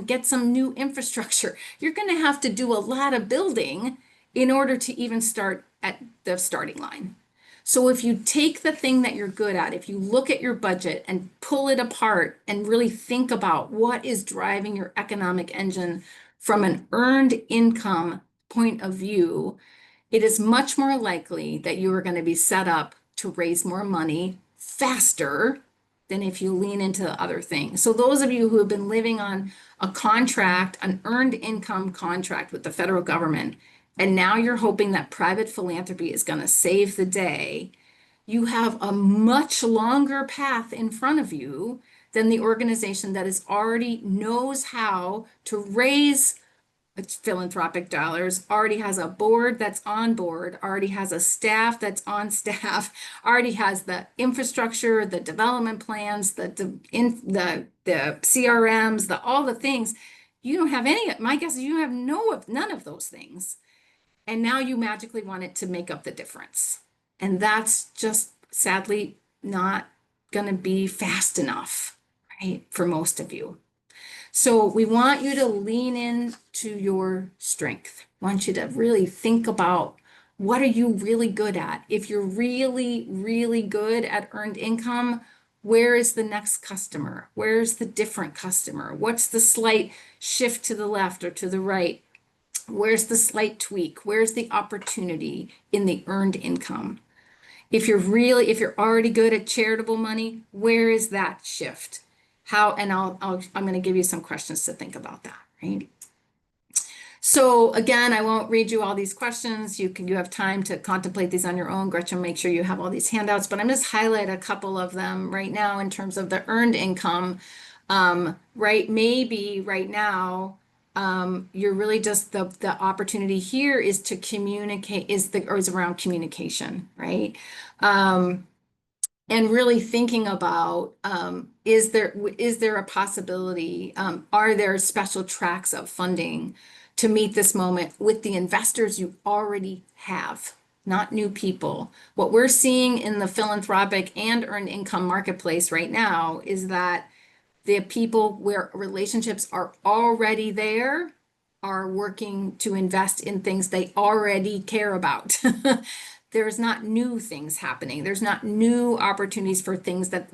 get some new infrastructure. You're going to have to do a lot of building in order to even start at the starting line. So if you take the thing that you're good at, if you look at your budget and pull it apart and really think about what is driving your economic engine from an earned income point of view, it is much more likely that you are going to be set up to raise more money faster than if you lean into the other thing. So those of you who have been living on a contract, an earned income contract with the federal government, and now you're hoping that private philanthropy is going to save the day, you have a much longer path in front of you than the organization that is already knows how to raise philanthropic dollars, already has a board that's on board, already has a staff that's on staff, already has the infrastructure, the development plans, the CRMs, all the things. You don't have any. My guess is you have none of those things. And now you magically want it to make up the difference. And that's just sadly not going to be fast enough, right, for most of you. So we want you to lean into your strength. We want you to really think about, what are you really good at? If you're really, really good at earned income, where is the next customer? Where's the different customer? What's the slight shift to the left or to the right? Where's the slight tweak? Where's the opportunity in the earned income? If you're already good at charitable money, where is that shift? I'm going to give you some questions to think about that, right? So again, I won't read you all these questions. You have time to contemplate these on your own. Gretchen, make sure you have all these handouts, but I'm just highlight a couple of them right now in terms of the earned income. Right, maybe right now, you're really just the opportunity here is to communicate, is around communication, right? And really thinking about, is there a possibility, are there special tracks of funding to meet this moment with the investors you already have, not new people? What we're seeing in the philanthropic and earned income marketplace right now is that the people where relationships are already there are working to invest in things they already care about. There's not new things happening. There's not new opportunities for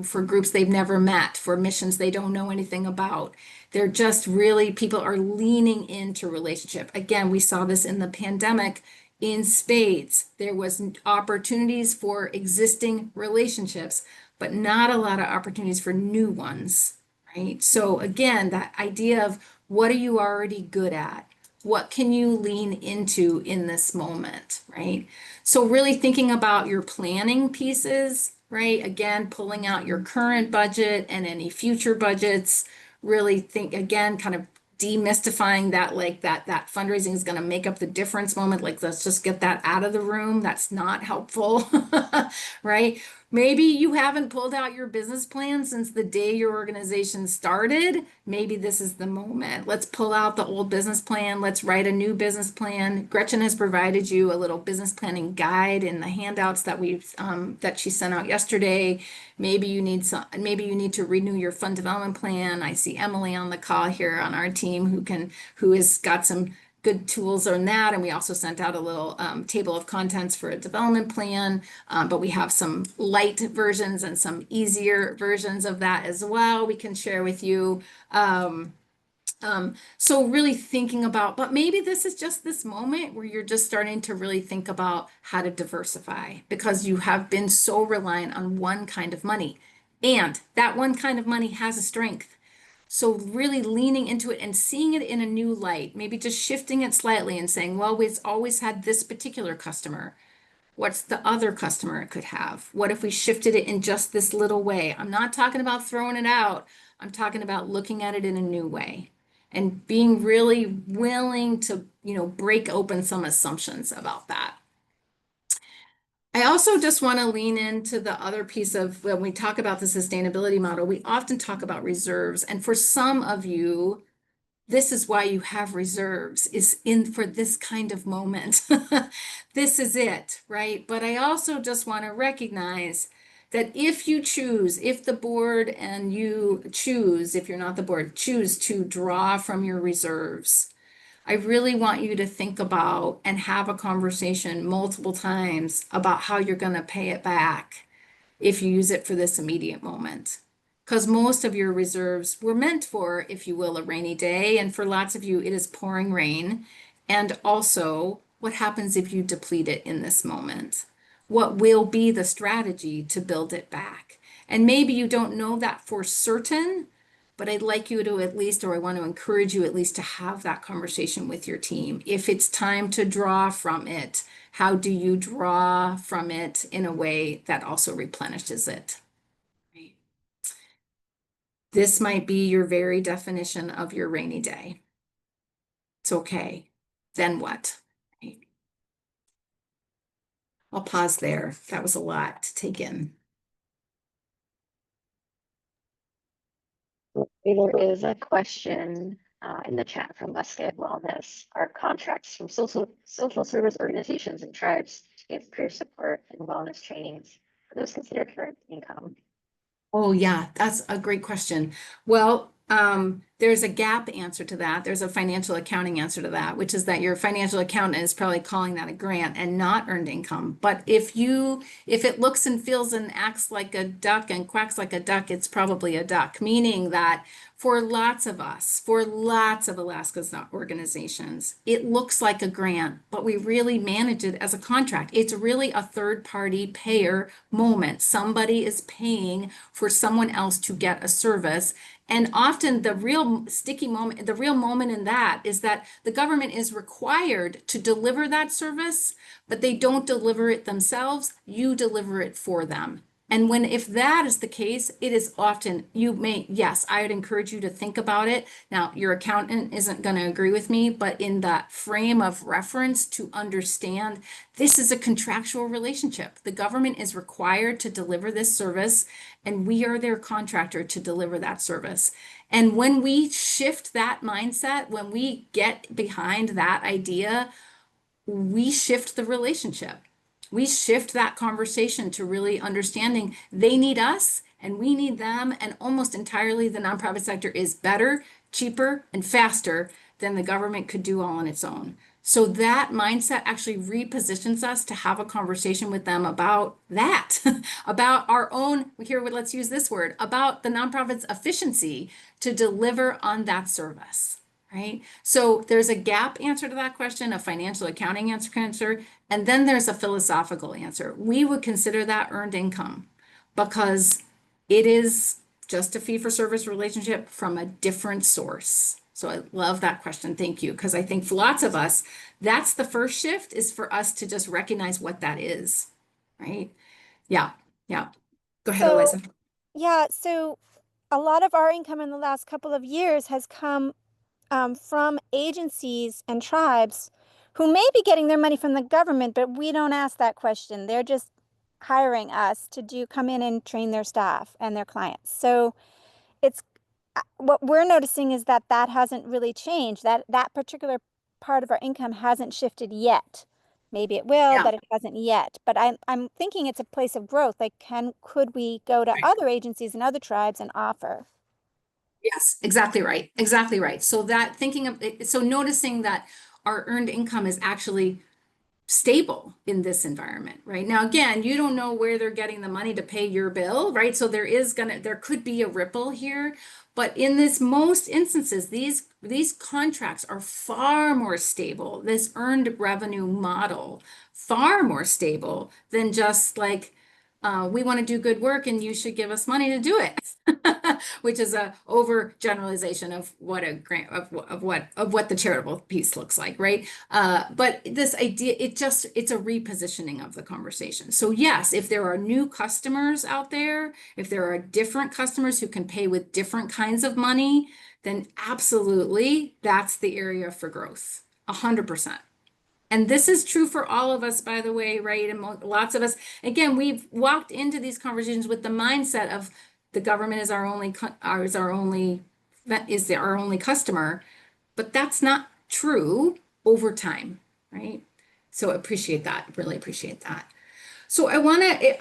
for groups they've never met, for missions they don't know anything about. They're just really, people are leaning into relationship. Again, we saw this in the pandemic in spades. There was opportunities for existing relationships, but not a lot of opportunities for new ones, right? So again, that idea of, what are you already good at? What can you lean into in this moment, right? So really thinking about your planning pieces, right? Again, pulling out your current budget and any future budgets. Really think, again, kind of demystifying that, like that fundraising is going to make up the difference moment. Like, let's just get that out of the room. That's not helpful, right? Maybe you haven't pulled out your business plan since the day your organization started. Maybe this is the moment. Let's pull out the old business plan. Let's write a new business plan. Gretchen has provided you a little business planning guide in the handouts that she sent out yesterday. Maybe you need to renew your fund development plan. I see Emily on the call here on our team who has got some good tools on that. And we also sent out a little table of contents for a development plan, but we have some light versions and some easier versions of that as well we can share with you. So really thinking about, but maybe this is just this moment where you're just starting to really think about how to diversify because you have been so reliant on one kind of money. And that one kind of money has a strength. So really leaning into it and seeing it in a new light, maybe just shifting it slightly and saying, well, we've always had this particular customer. What's the other customer it could have? What if we shifted it in just this little way? I'm not talking about throwing it out. I'm talking about looking at it in a new way and being really willing to, break open some assumptions about that. I also just want to lean into the other piece of when we talk about the sustainability model, we often talk about reserves. And for some of you, this is why you have reserves is in for this kind of moment. This is it, right? But I also just want to recognize that if the board and you choose, if you're not the board, choose to draw from your reserves, I really want you to think about and have a conversation multiple times about how you're going to pay it back if you use it for this immediate moment. Because most of your reserves were meant for, if you will, a rainy day. And for lots of you, it is pouring rain. And also, what happens if you deplete it in this moment? What will be the strategy to build it back? And maybe you don't know that for certain, but I'd like you to at least, or I want to encourage you at least to have that conversation with your team. If it's time to draw from it, how do you draw from it in a way that also replenishes it? Right. This might be your very definition of your rainy day. It's okay. Then what? Right. I'll pause there. That was a lot to take in. There is a question in the chat from Basket Wellness. Are contracts from social service organizations and tribes to give peer support and wellness trainings, are those considered current income? Oh, yeah, that's a great question. Well, there's a gap answer to that. There's a financial accounting answer to that, which is that your financial accountant is probably calling that a grant and not earned income. But if it looks and feels and acts like a duck and quacks like a duck, it's probably a duck, meaning that for lots of us, for lots of Alaska's organizations, it looks like a grant, but we really manage it as a contract. It's really a third-party payer moment. Somebody is paying for someone else to get a service. And often the real sticky moment, the real moment in that is that the government is required to deliver that service, but they don't deliver it themselves. You deliver it for them. And if that is the case, it is often, yes, I would encourage you to think about it. Now, your accountant isn't going to agree with me, but in that frame of reference to understand this is a contractual relationship. The government is required to deliver this service, and we are their contractor to deliver that service. And when we shift that mindset, when we get behind that idea, we shift the relationship. We shift that conversation to really understanding they need us and we need them. And almost entirely, the nonprofit sector is better, cheaper, and faster than the government could do all on its own. So that mindset actually repositions us to have a conversation with them about that, about our own, let's use this word, about the nonprofit's efficiency to deliver on that service. Right? So there's a gap answer to that question, a financial accounting answer, and then there's a philosophical answer. We would consider that earned income because it is just a fee for service relationship from a different source. So I love that question. Thank you. Because I think for lots of us, that's the first shift is for us to just recognize what that is. Right? Yeah. Yeah. Go ahead, Eliza. Yeah. So a lot of our income in the last couple of years has come from agencies and tribes who may be getting their money from the government, but we don't ask that question. They're just hiring us to come in and train their staff and their clients. So it's what we're noticing is that hasn't really changed. That particular part of our income hasn't shifted yet. Maybe it will, Yeah. but it hasn't yet. But I'm thinking it's a place of growth. Like, could we go to Right. other agencies and other tribes and offer? Yes, exactly right. Exactly right. So that thinking of it, so noticing that our earned income is actually stable in this environment, right? Now, again, you don't know where they're getting the money to pay your bill, right? So there could be a ripple here, but in this most instances, these contracts are far more stable. This earned revenue model, far more stable than just like, we want to do good work and you should give us money to do it, which is a overgeneralization of what a grant of what the charitable piece looks like, right? But this idea, it's a repositioning of the conversation. So yes, if there are new customers out there, if there are different customers who can pay with different kinds of money, then absolutely that's the area for growth, 100%. And this is true for all of us, by the way, right? And lots of us, again, we've walked into these conversations with the mindset of the government is our only our only customer, but that's not true over time, right? So appreciate that, really appreciate that. So I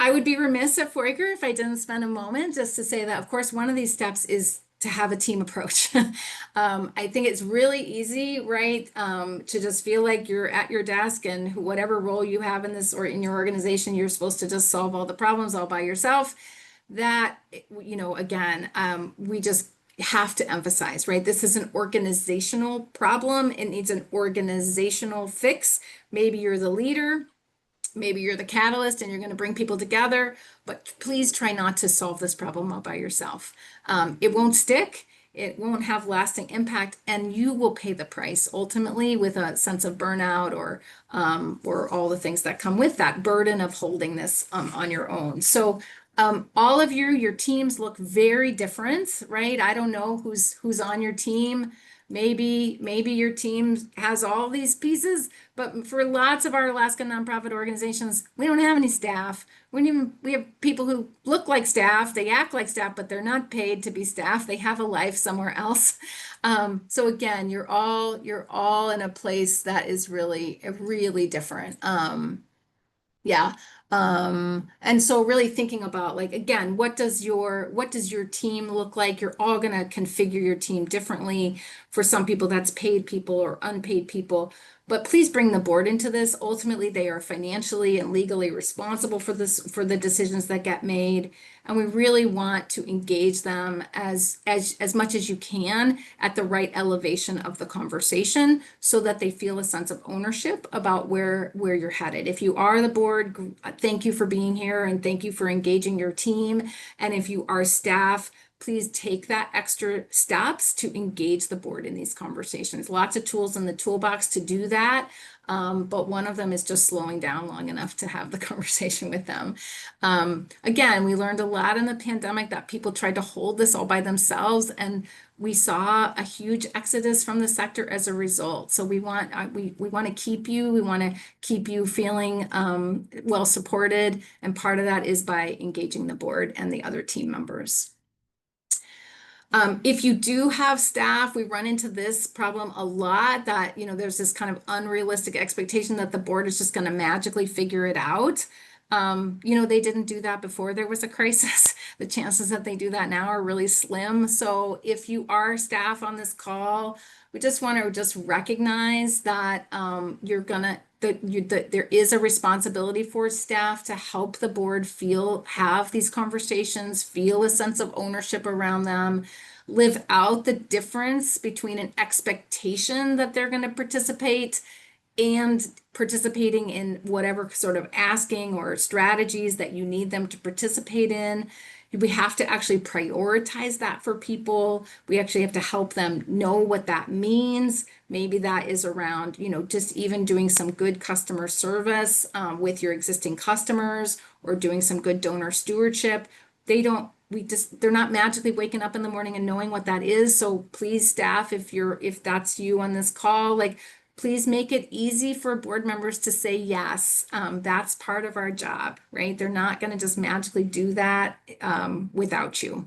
would be remiss at Foraker if I didn't spend a moment just to say that, of course, one of these steps is to have a team approach. I think it's really easy, right, to just feel like you're at your desk and whatever role you have in this or in your organization, you're supposed to just solve all the problems all by yourself. That, again, we just have to emphasize, right? This is an organizational problem. It needs an organizational fix. Maybe you're the leader. Maybe you're the catalyst and you're going to bring people together, but please try not to solve this problem all by yourself. It won't stick. It won't have lasting impact, and you will pay the price ultimately with a sense of burnout or all the things that come with that burden of holding this on your own. So all of your teams look very different, right? I don't know who's on your team. Maybe your team has all these pieces, but for lots of our Alaska nonprofit organizations, we don't have any staff. We have people who look like staff, they act like staff, but they're not paid to be staff. They have a life somewhere else. So again, you're all in a place that is really different. Yeah. And so really thinking about, like, again, what does your team look like? You're all going to configure your team differently. For some people, that's paid people or unpaid people. But please bring the board into this. Ultimately, they are financially and legally responsible for the decisions that get made. And we really want to engage them as much as you can at the right elevation of the conversation so that they feel a sense of ownership about where you're headed. If you are the board, thank you for being here and thank you for engaging your team. And if you are staff, please take that extra steps to engage the board in these conversations. Lots of tools in the toolbox to do that. But one of them is just slowing down long enough to have the conversation with them. Again, we learned a lot in the pandemic that people tried to hold this all by themselves, and we saw a huge exodus from the sector as a result. So we want to keep you feeling well supported, and part of that is by engaging the board and the other team members. If you do have staff, we run into this problem a lot that, there's this kind of unrealistic expectation that the board is just going to magically figure it out. They didn't do that before there was a crisis. The chances that they do that now are really slim. So if you are staff on this call, we just want to just recognize that there is a responsibility for staff to help the board have these conversations, feel a sense of ownership around them, live out the difference between an expectation that they're going to participate and participating in whatever sort of asking or strategies that you need them to participate in. We have to actually prioritize that for people. We actually have to help them know what that means. Maybe that is around, just even doing some good customer service with your existing customers or doing some good donor stewardship. They're not magically waking up in the morning and knowing what that is. So please, staff, if that's you on this call, like, Please make it easy for board members to say yes. That's part of our job, right? They're not going to just magically do that without you.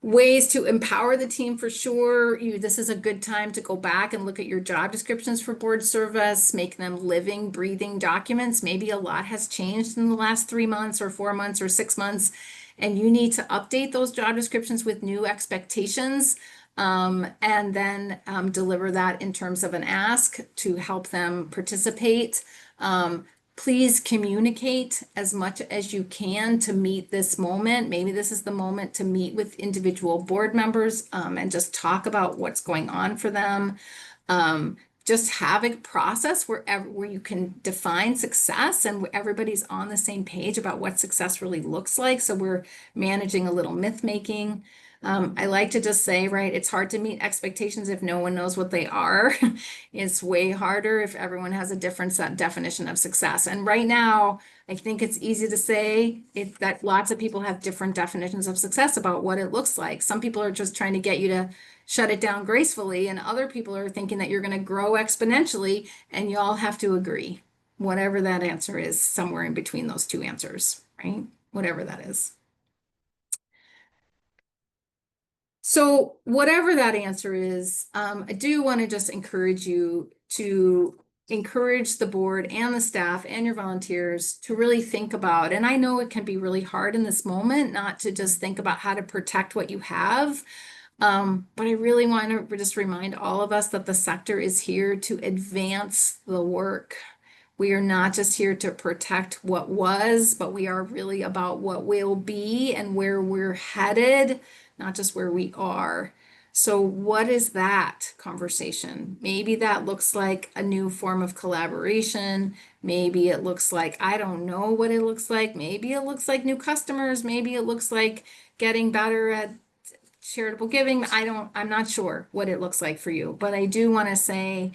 Ways to empower the team for sure. This is a good time to go back and look at your job descriptions for board service, make them living, breathing documents. Maybe a lot has changed in the last 3 months or 4 months or 6 months, and you need to update those job descriptions with new expectations, and then deliver that in terms of an ask to help them participate. Please communicate as much as you can to meet this moment. Maybe this is the moment to meet with individual board members and just talk about what's going on for them. Just have a process where you can define success and everybody's on the same page about what success really looks like. So we're managing a little myth making. I like to just say, right, it's hard to meet expectations if no one knows what they are. It's way harder if everyone has a different definition of success. And right now, I think it's easy to say that lots of people have different definitions of success about what it looks like. Some people are just trying to get you to shut it down gracefully, and other people are thinking that you're going to grow exponentially, and you all have to agree. Whatever that answer is, somewhere in between those two answers, right? Whatever that is. So whatever that answer is, I do want to just encourage you to encourage the board and the staff and your volunteers to really think about, and I know it can be really hard in this moment not to just think about how to protect what you have, but I really want to just remind all of us that the sector is here to advance the work. We are not just here to protect what was, but we are really about what will be and where we're headed, not just where we are. So what is that conversation? Maybe that looks like a new form of collaboration. Maybe it looks like, I don't know what it looks like. Maybe it looks like new customers. Maybe it looks like getting better at charitable giving. I'm not sure what it looks like for you, but I do want to say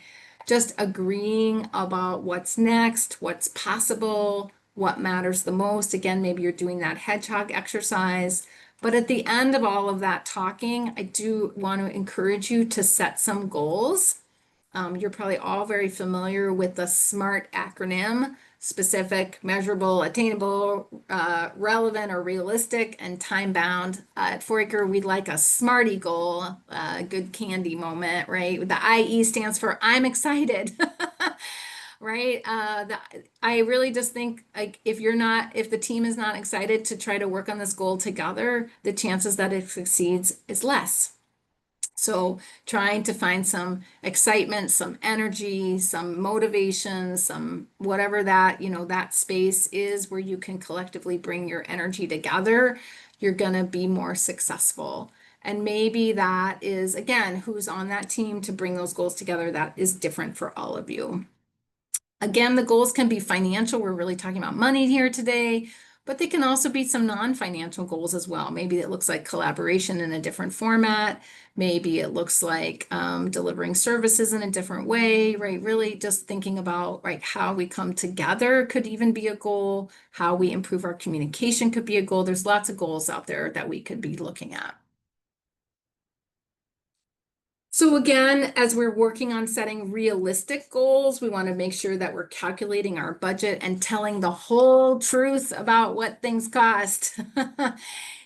just agreeing about what's next, what's possible, what matters the most. Again, maybe you're doing that hedgehog exercise. But at the end of all of that talking, I do want to encourage you to set some goals. You're probably all very familiar with the SMART acronym: specific, measurable, attainable, relevant or realistic, and time-bound. At Foraker, we'd like a SMARTY goal, a good candy moment, right? The IE stands for I'm excited. Right? I really just think, like, if the team is not excited to try to work on this goal together, the chances that it succeeds is less. So trying to find some excitement, some energy, some motivation, some whatever that, that space is where you can collectively bring your energy together, you're going to be more successful. And maybe that is, again, who's on that team to bring those goals together. That is different for all of you. Again, the goals can be financial. We're really talking about money here today, but they can also be some non-financial goals as well. Maybe it looks like collaboration in a different format. Maybe it looks like delivering services in a different way, right? Really just thinking about, right, how we come together could even be a goal. How we improve our communication could be a goal. There's lots of goals out there that we could be looking at. So again, as we're working on setting realistic goals, we want to make sure that we're calculating our budget and telling the whole truth about what things cost.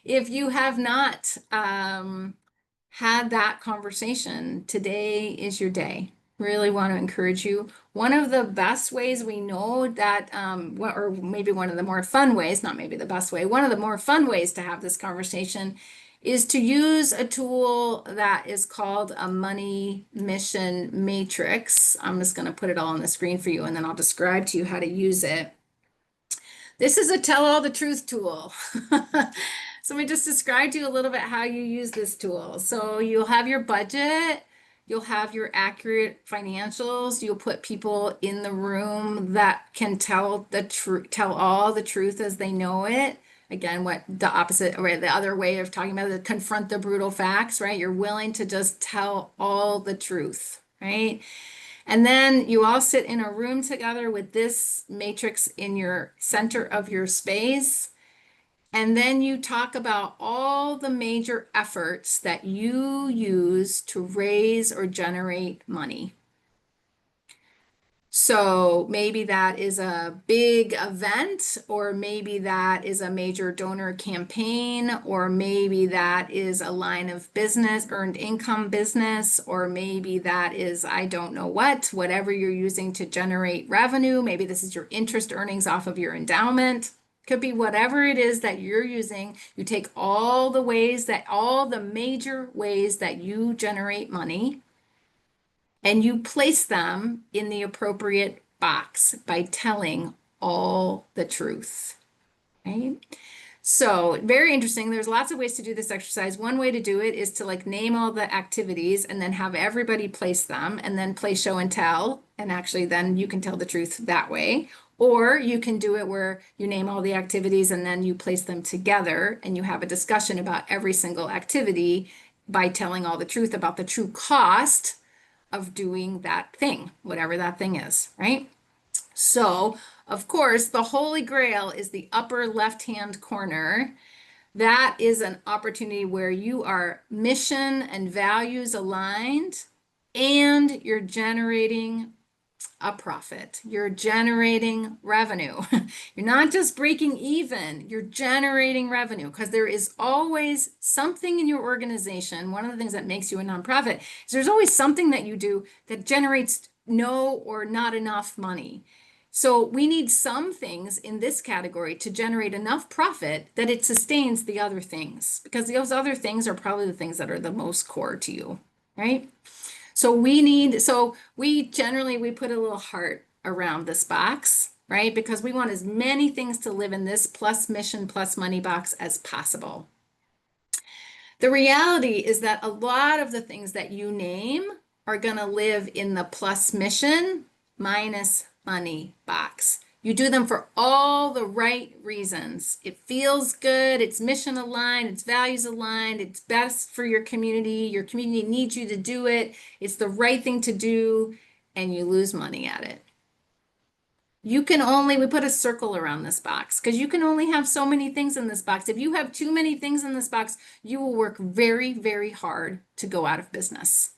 If you have not had that conversation, today is your day. Really want to encourage you. One of the best ways we know that, or maybe one of the more fun ways, not maybe the best way, one of the more fun ways to have this conversation is to use a tool that is called a money mission matrix. I'm just going to put it all on the screen for you, and then I'll describe to you how to use it. This is a tell all the truth tool. So we just described to you a little bit how you use this tool. So you'll have your budget, you'll have your accurate financials, you'll put people in the room that can tell all the truth as they know it. Again, what the opposite, or the other way of talking about it, confront the brutal facts, right? You're willing to just tell all the truth, right? And then you all sit in a room together with this matrix in your center of your space. And then you talk about all the major efforts that you use to raise or generate money. So maybe that is a big event, or maybe that is a major donor campaign, or maybe that is a line of business, earned income business, or maybe that is, I don't know what, whatever you're using to generate revenue. Maybe this is your interest earnings off of your endowment. Could be whatever it is that you're using. You take all the major ways that you generate money, and you place them in the appropriate box by telling all the truth, right? So very interesting. There's lots of ways to do this exercise. One way to do it is to like name all the activities and then have everybody place them and then play show and tell. And actually then you can tell the truth that way. Or you can do it where you name all the activities and then you place them together and you have a discussion about every single activity by telling all the truth about the true cost of doing that thing, whatever that thing is, right? So, of course, the Holy Grail is the upper left-hand corner. That is an opportunity where you are mission and values aligned and you're generating a profit. You're generating revenue. You're not just breaking even, you're generating revenue because there is always something in your organization. One of the things that makes you a nonprofit is there's always something that you do that generates no or not enough money. So we need some things in this category to generate enough profit that it sustains the other things, because those other things are probably the things that are the most core to you, right? So we generally, we put a little heart around this box, right? Because we want as many things to live in this plus mission plus money box as possible. The reality is that a lot of the things that you name are going to live in the plus mission minus money box. You do them for all the right reasons. It feels good, it's mission aligned, it's values aligned, it's best for your community needs you to do it, it's the right thing to do, and you lose money at it. We put a circle around this box because you can only have so many things in this box. If you have too many things in this box, you will work very, very hard to go out of business.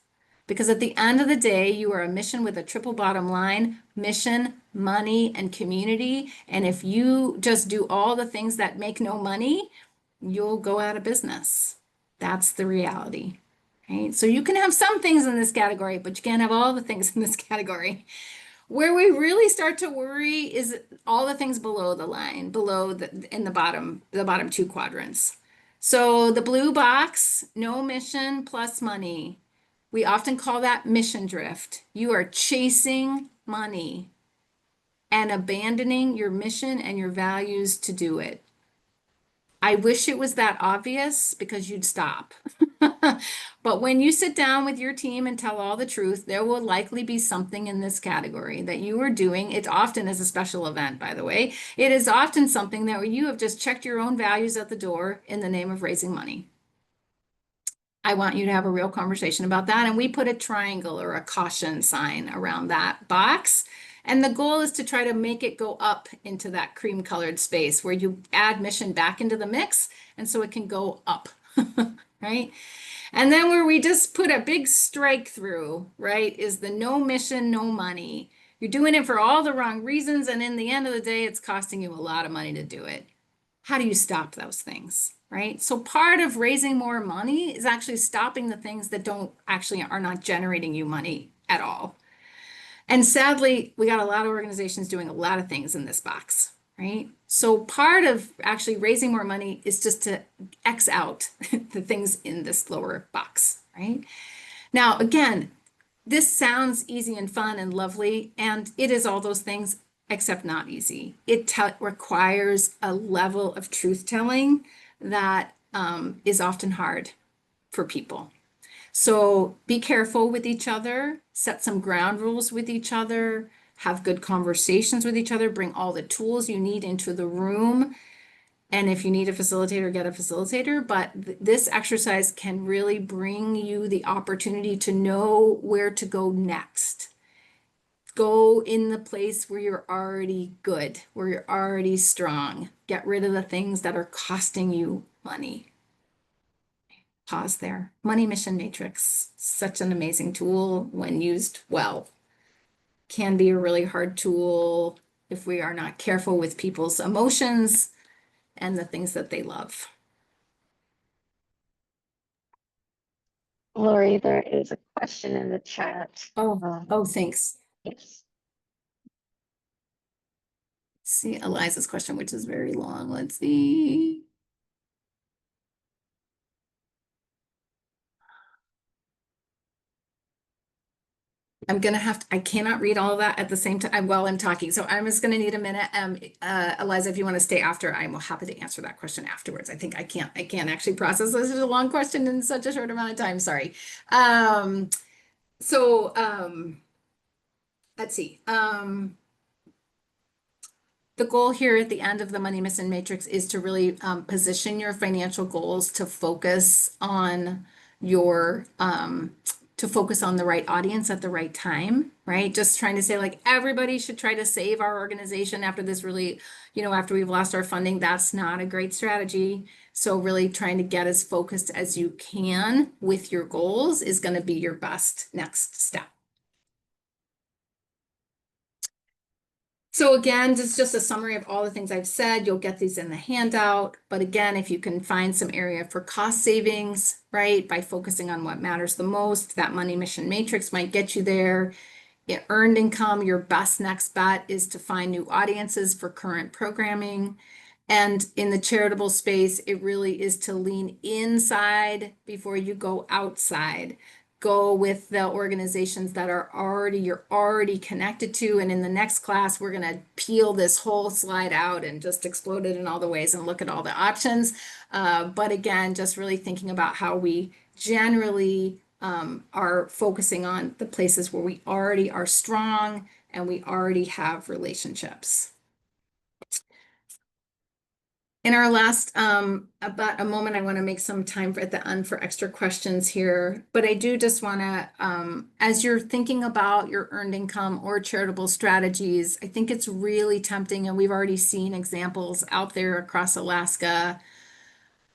Because at the end of the day, you are a mission with a triple bottom line: mission, money, and community. And if you just do all the things that make no money, you'll go out of business. That's the reality. Right? So you can have some things in this category, but you can't have all the things in this category. Where we really start to worry is all the things below the line, in the bottom two quadrants. So the blue box, no mission plus money. We often call that mission drift. You are chasing money and abandoning your mission and your values to do it. I wish it was that obvious because you'd stop. But when you sit down with your team and tell all the truth, there will likely be something in this category that you are doing. It's often as a special event, by the way. It is often something that you have just checked your own values at the door in the name of raising money. I want you to have a real conversation about that. And we put a triangle or a caution sign around that box. And the goal is to try to make it go up into that cream colored space where you add mission back into the mix. And so it can go up, right? And then where we just put a big strike through, right, is the no mission, no money. You're doing it for all the wrong reasons. And in the end of the day, it's costing you a lot of money to do it. How do you stop those things? Right? So part of raising more money is actually stopping the things that are not generating you money at all. And sadly, we got a lot of organizations doing a lot of things in this box, right? So part of actually raising more money is just to X out the things in this lower box, right? Now, again, this sounds easy and fun and lovely, and it is all those things, except not easy. It requires a level of truth telling that is often hard for people. So be careful with each other, set some ground rules with each other, have good conversations with each other, bring all the tools you need into the room. And if you need a facilitator, get a facilitator. But this exercise can really bring you the opportunity to know where to go next. Go in the place where you're already good, where you're already strong. Get rid of the things that are costing you money. Pause there. Money Mission Matrix, such an amazing tool when used well. can be a really hard tool if we are not careful with people's emotions and the things that they love. Lori, there is a question in the chat. Oh, thanks. Yes. See Eliza's question, which is very long. Let's see. I'm gonna I cannot read all of that at the same time while I'm talking, so I'm just gonna need a minute. Eliza, if you want to stay after, I'm happy to answer that question afterwards. I think I can't actually process this. Is a long question in such a short amount of time. Sorry. So let's see. The goal here at the end of the Money Mission Matrix is to really position your financial goals to focus on your to focus on the right audience at the right time, right? Just trying to say like everybody should try to save our organization after this really, after we've lost our funding, that's not a great strategy. So really trying to get as focused as you can with your goals is going to be your best next step. So again, this is just a summary of all the things I've said. You'll get these in the handout. But again, if you can find some area for cost savings, right, by focusing on what matters the most, that Money Mission Matrix might get you there. Earned income, your best next bet is to find new audiences for current programming. And in the charitable space, it really is to lean inside before you go outside. Go with the organizations that you're already connected to. And in the next class, we're going to peel this whole slide out and just explode it in all the ways and look at all the options. But again, just really thinking about how we generally are focusing on the places where we already are strong and we already have relationships. In our last about a moment, I want to make some time at the end for extra questions here. But I do just want to, as you're thinking about your earned income or charitable strategies, I think it's really tempting, and we've already seen examples out there across Alaska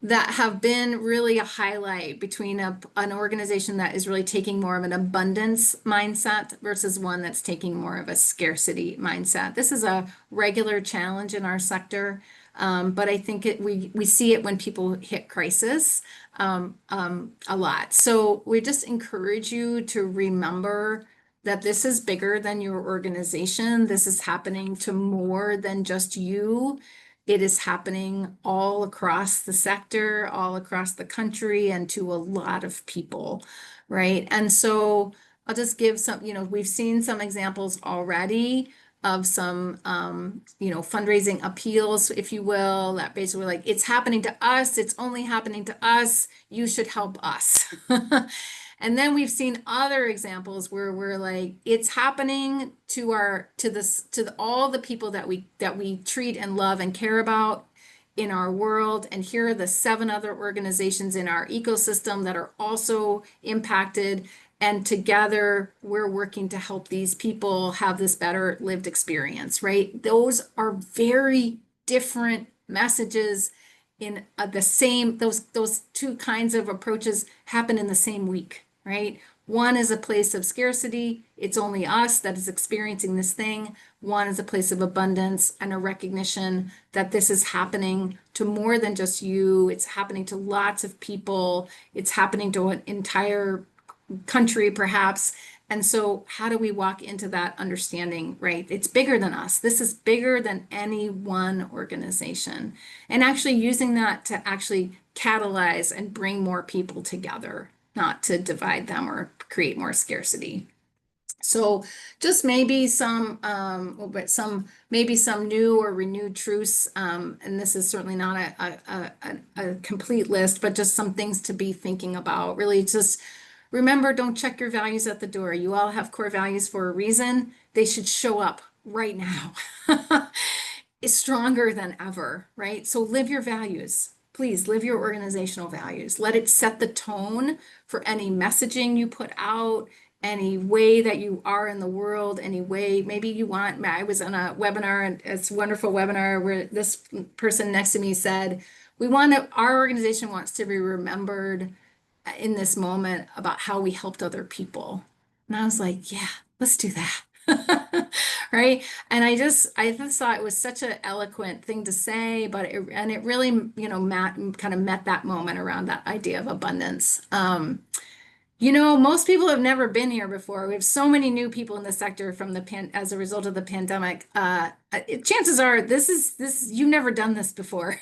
that have been really a highlight between an organization that is really taking more of an abundance mindset versus one that's taking more of a scarcity mindset. This is a regular challenge in our sector. But I think we see it when people hit crisis a lot. So we just encourage you to remember that this is bigger than your organization. This is happening to more than just you. It is happening all across the sector, all across the country, and to a lot of people, right? And so I'll just give some, we've seen some examples already of some, fundraising appeals, if you will, that basically like, it's happening to us, it's only happening to us, you should help us. And then we've seen other examples where we're like, it's happening to all the people that we treat and love and care about in our world. And here are the 7 other organizations in our ecosystem that are also impacted. And together we're working to help these people have this better lived experience, right? Those are very different messages in the same, those 2 kinds of approaches happen in the same week, right? One is a place of scarcity. It's only us that is experiencing this thing. One is a place of abundance and a recognition that this is happening to more than just you. It's happening to lots of people. It's happening to an entire country, perhaps. And so how do we walk into that understanding, right? It's bigger than us. This is bigger than any one organization. And actually using that to actually catalyze and bring more people together, not to divide them or create more scarcity. So just maybe some new or renewed truths, and this is certainly not a complete list, but just some things to be thinking about. Really just remember, don't check your values at the door. You all have core values for a reason. They should show up right now. It's stronger than ever, right? So live your values. Please live your organizational values. Let it set the tone for any messaging you put out, any way that you are in the world, any way maybe you want. I was on a webinar, and it's a wonderful webinar where this person next to me said, our organization wants to be remembered in this moment about how we helped other people. And I was like, yeah, let's do that. Right? And I just thought it was such an eloquent thing to say, but it really, kind of met that moment around that idea of abundance. Most people have never been here before. We have so many new people in the sector from as a result of the pandemic. Chances are you've never done this before.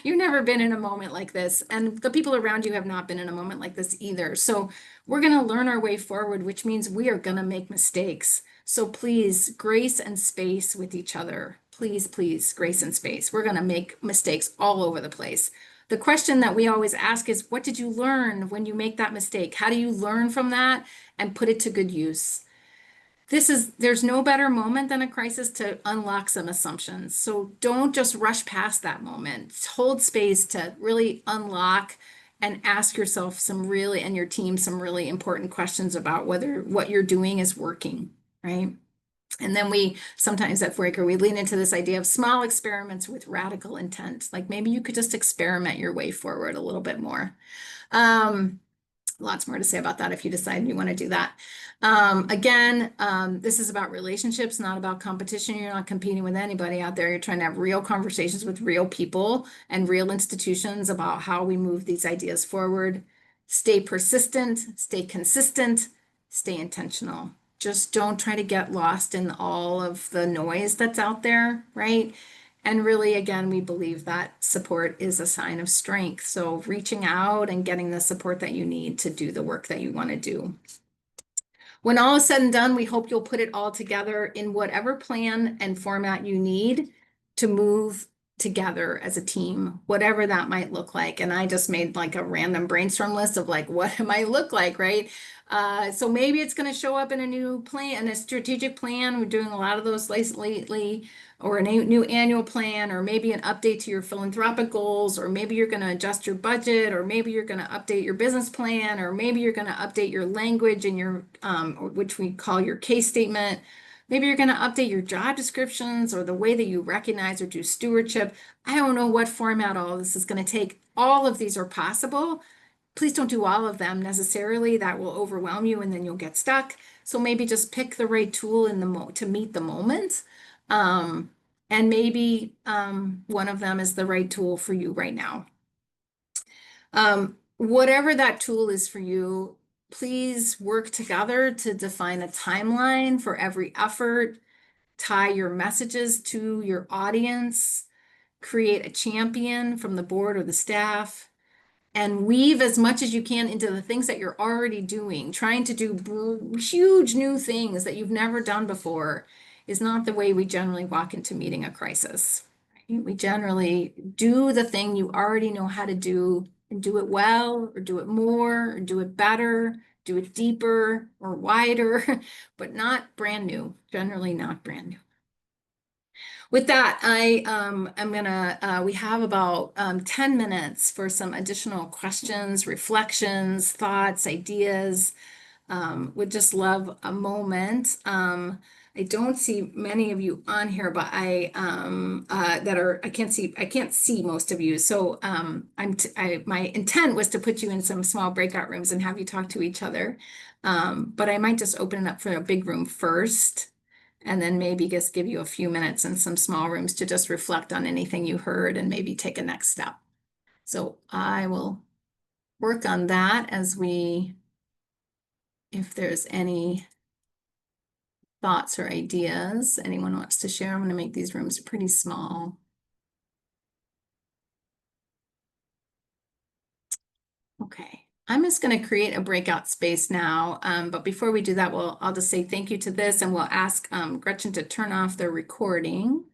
You've never been in a moment like this, and the people around you have not been in a moment like this either. So we're going to learn our way forward, which means we are going to make mistakes. So please, grace and space with each other. Please, please, grace and space. We're going to make mistakes all over the place. The question that we always ask is, what did you learn when you make that mistake? How do you learn from that and put it to good use? There's no better moment than a crisis to unlock some assumptions. So don't just rush past that moment. Hold space to really unlock and ask yourself and your team some really important questions about whether what you're doing is working, right? And then we sometimes at Foraker, we lean into this idea of small experiments with radical intent. Like maybe you could just experiment your way forward a little bit more. Lots more to say about that if you decide you want to do that. Again, this is about relationships, not about competition. You're not competing with anybody out there. You're trying to have real conversations with real people and real institutions about how we move these ideas forward. Stay persistent, stay consistent, stay intentional. Just don't try to get lost in all of the noise that's out there, right? And really, again, we believe that support is a sign of strength. So reaching out and getting the support that you need to do the work that you want to do. When all is said and done, we hope you'll put it all together in whatever plan and format you need to move together as a team, whatever that might look like. And I just made like a random brainstorm list of like, what it might look like, right? So maybe it's going to show up in a new plan, a strategic plan. We're doing a lot of those lately, or a new annual plan, or maybe an update to your philanthropic goals, or maybe you're going to adjust your budget, or maybe you're going to update your business plan, or maybe you're going to update your language in your, which we call your case statement. Maybe you're going to update your job descriptions or the way that you recognize or do stewardship. I don't know what format all this is going to take. All of these are possible. Please don't do all of them necessarily. That will overwhelm you and then you'll get stuck. So maybe just pick the right tool to meet the moment. And maybe one of them is the right tool for you right now. Whatever that tool is for you, please work together to define a timeline for every effort, tie your messages to your audience, create a champion from the board or the staff, and weave as much as you can into the things that you're already doing. Trying to do huge new things that you've never done before is not the way we generally walk into meeting a crisis. Right? We generally do the thing you already know how to do and do it well, or do it more, or do it better, do it deeper or wider, but not brand new, generally not brand new. With that, we have about 10 minutes for some additional questions, reflections, thoughts, ideas. Would just love a moment. I don't see many of you on here, but I can't see most of you. So my intent was to put you in some small breakout rooms and have you talk to each other. But I might just open it up for a big room first, and then maybe just give you a few minutes in some small rooms to just reflect on anything you heard and maybe take a next step. So I will work on that if there's any thoughts or ideas anyone wants to share. I'm going to make these rooms pretty small. Okay. I'm just going to create a breakout space now. But before we do that, I'll just say thank you to this, and we'll ask Gretchen to turn off the recording.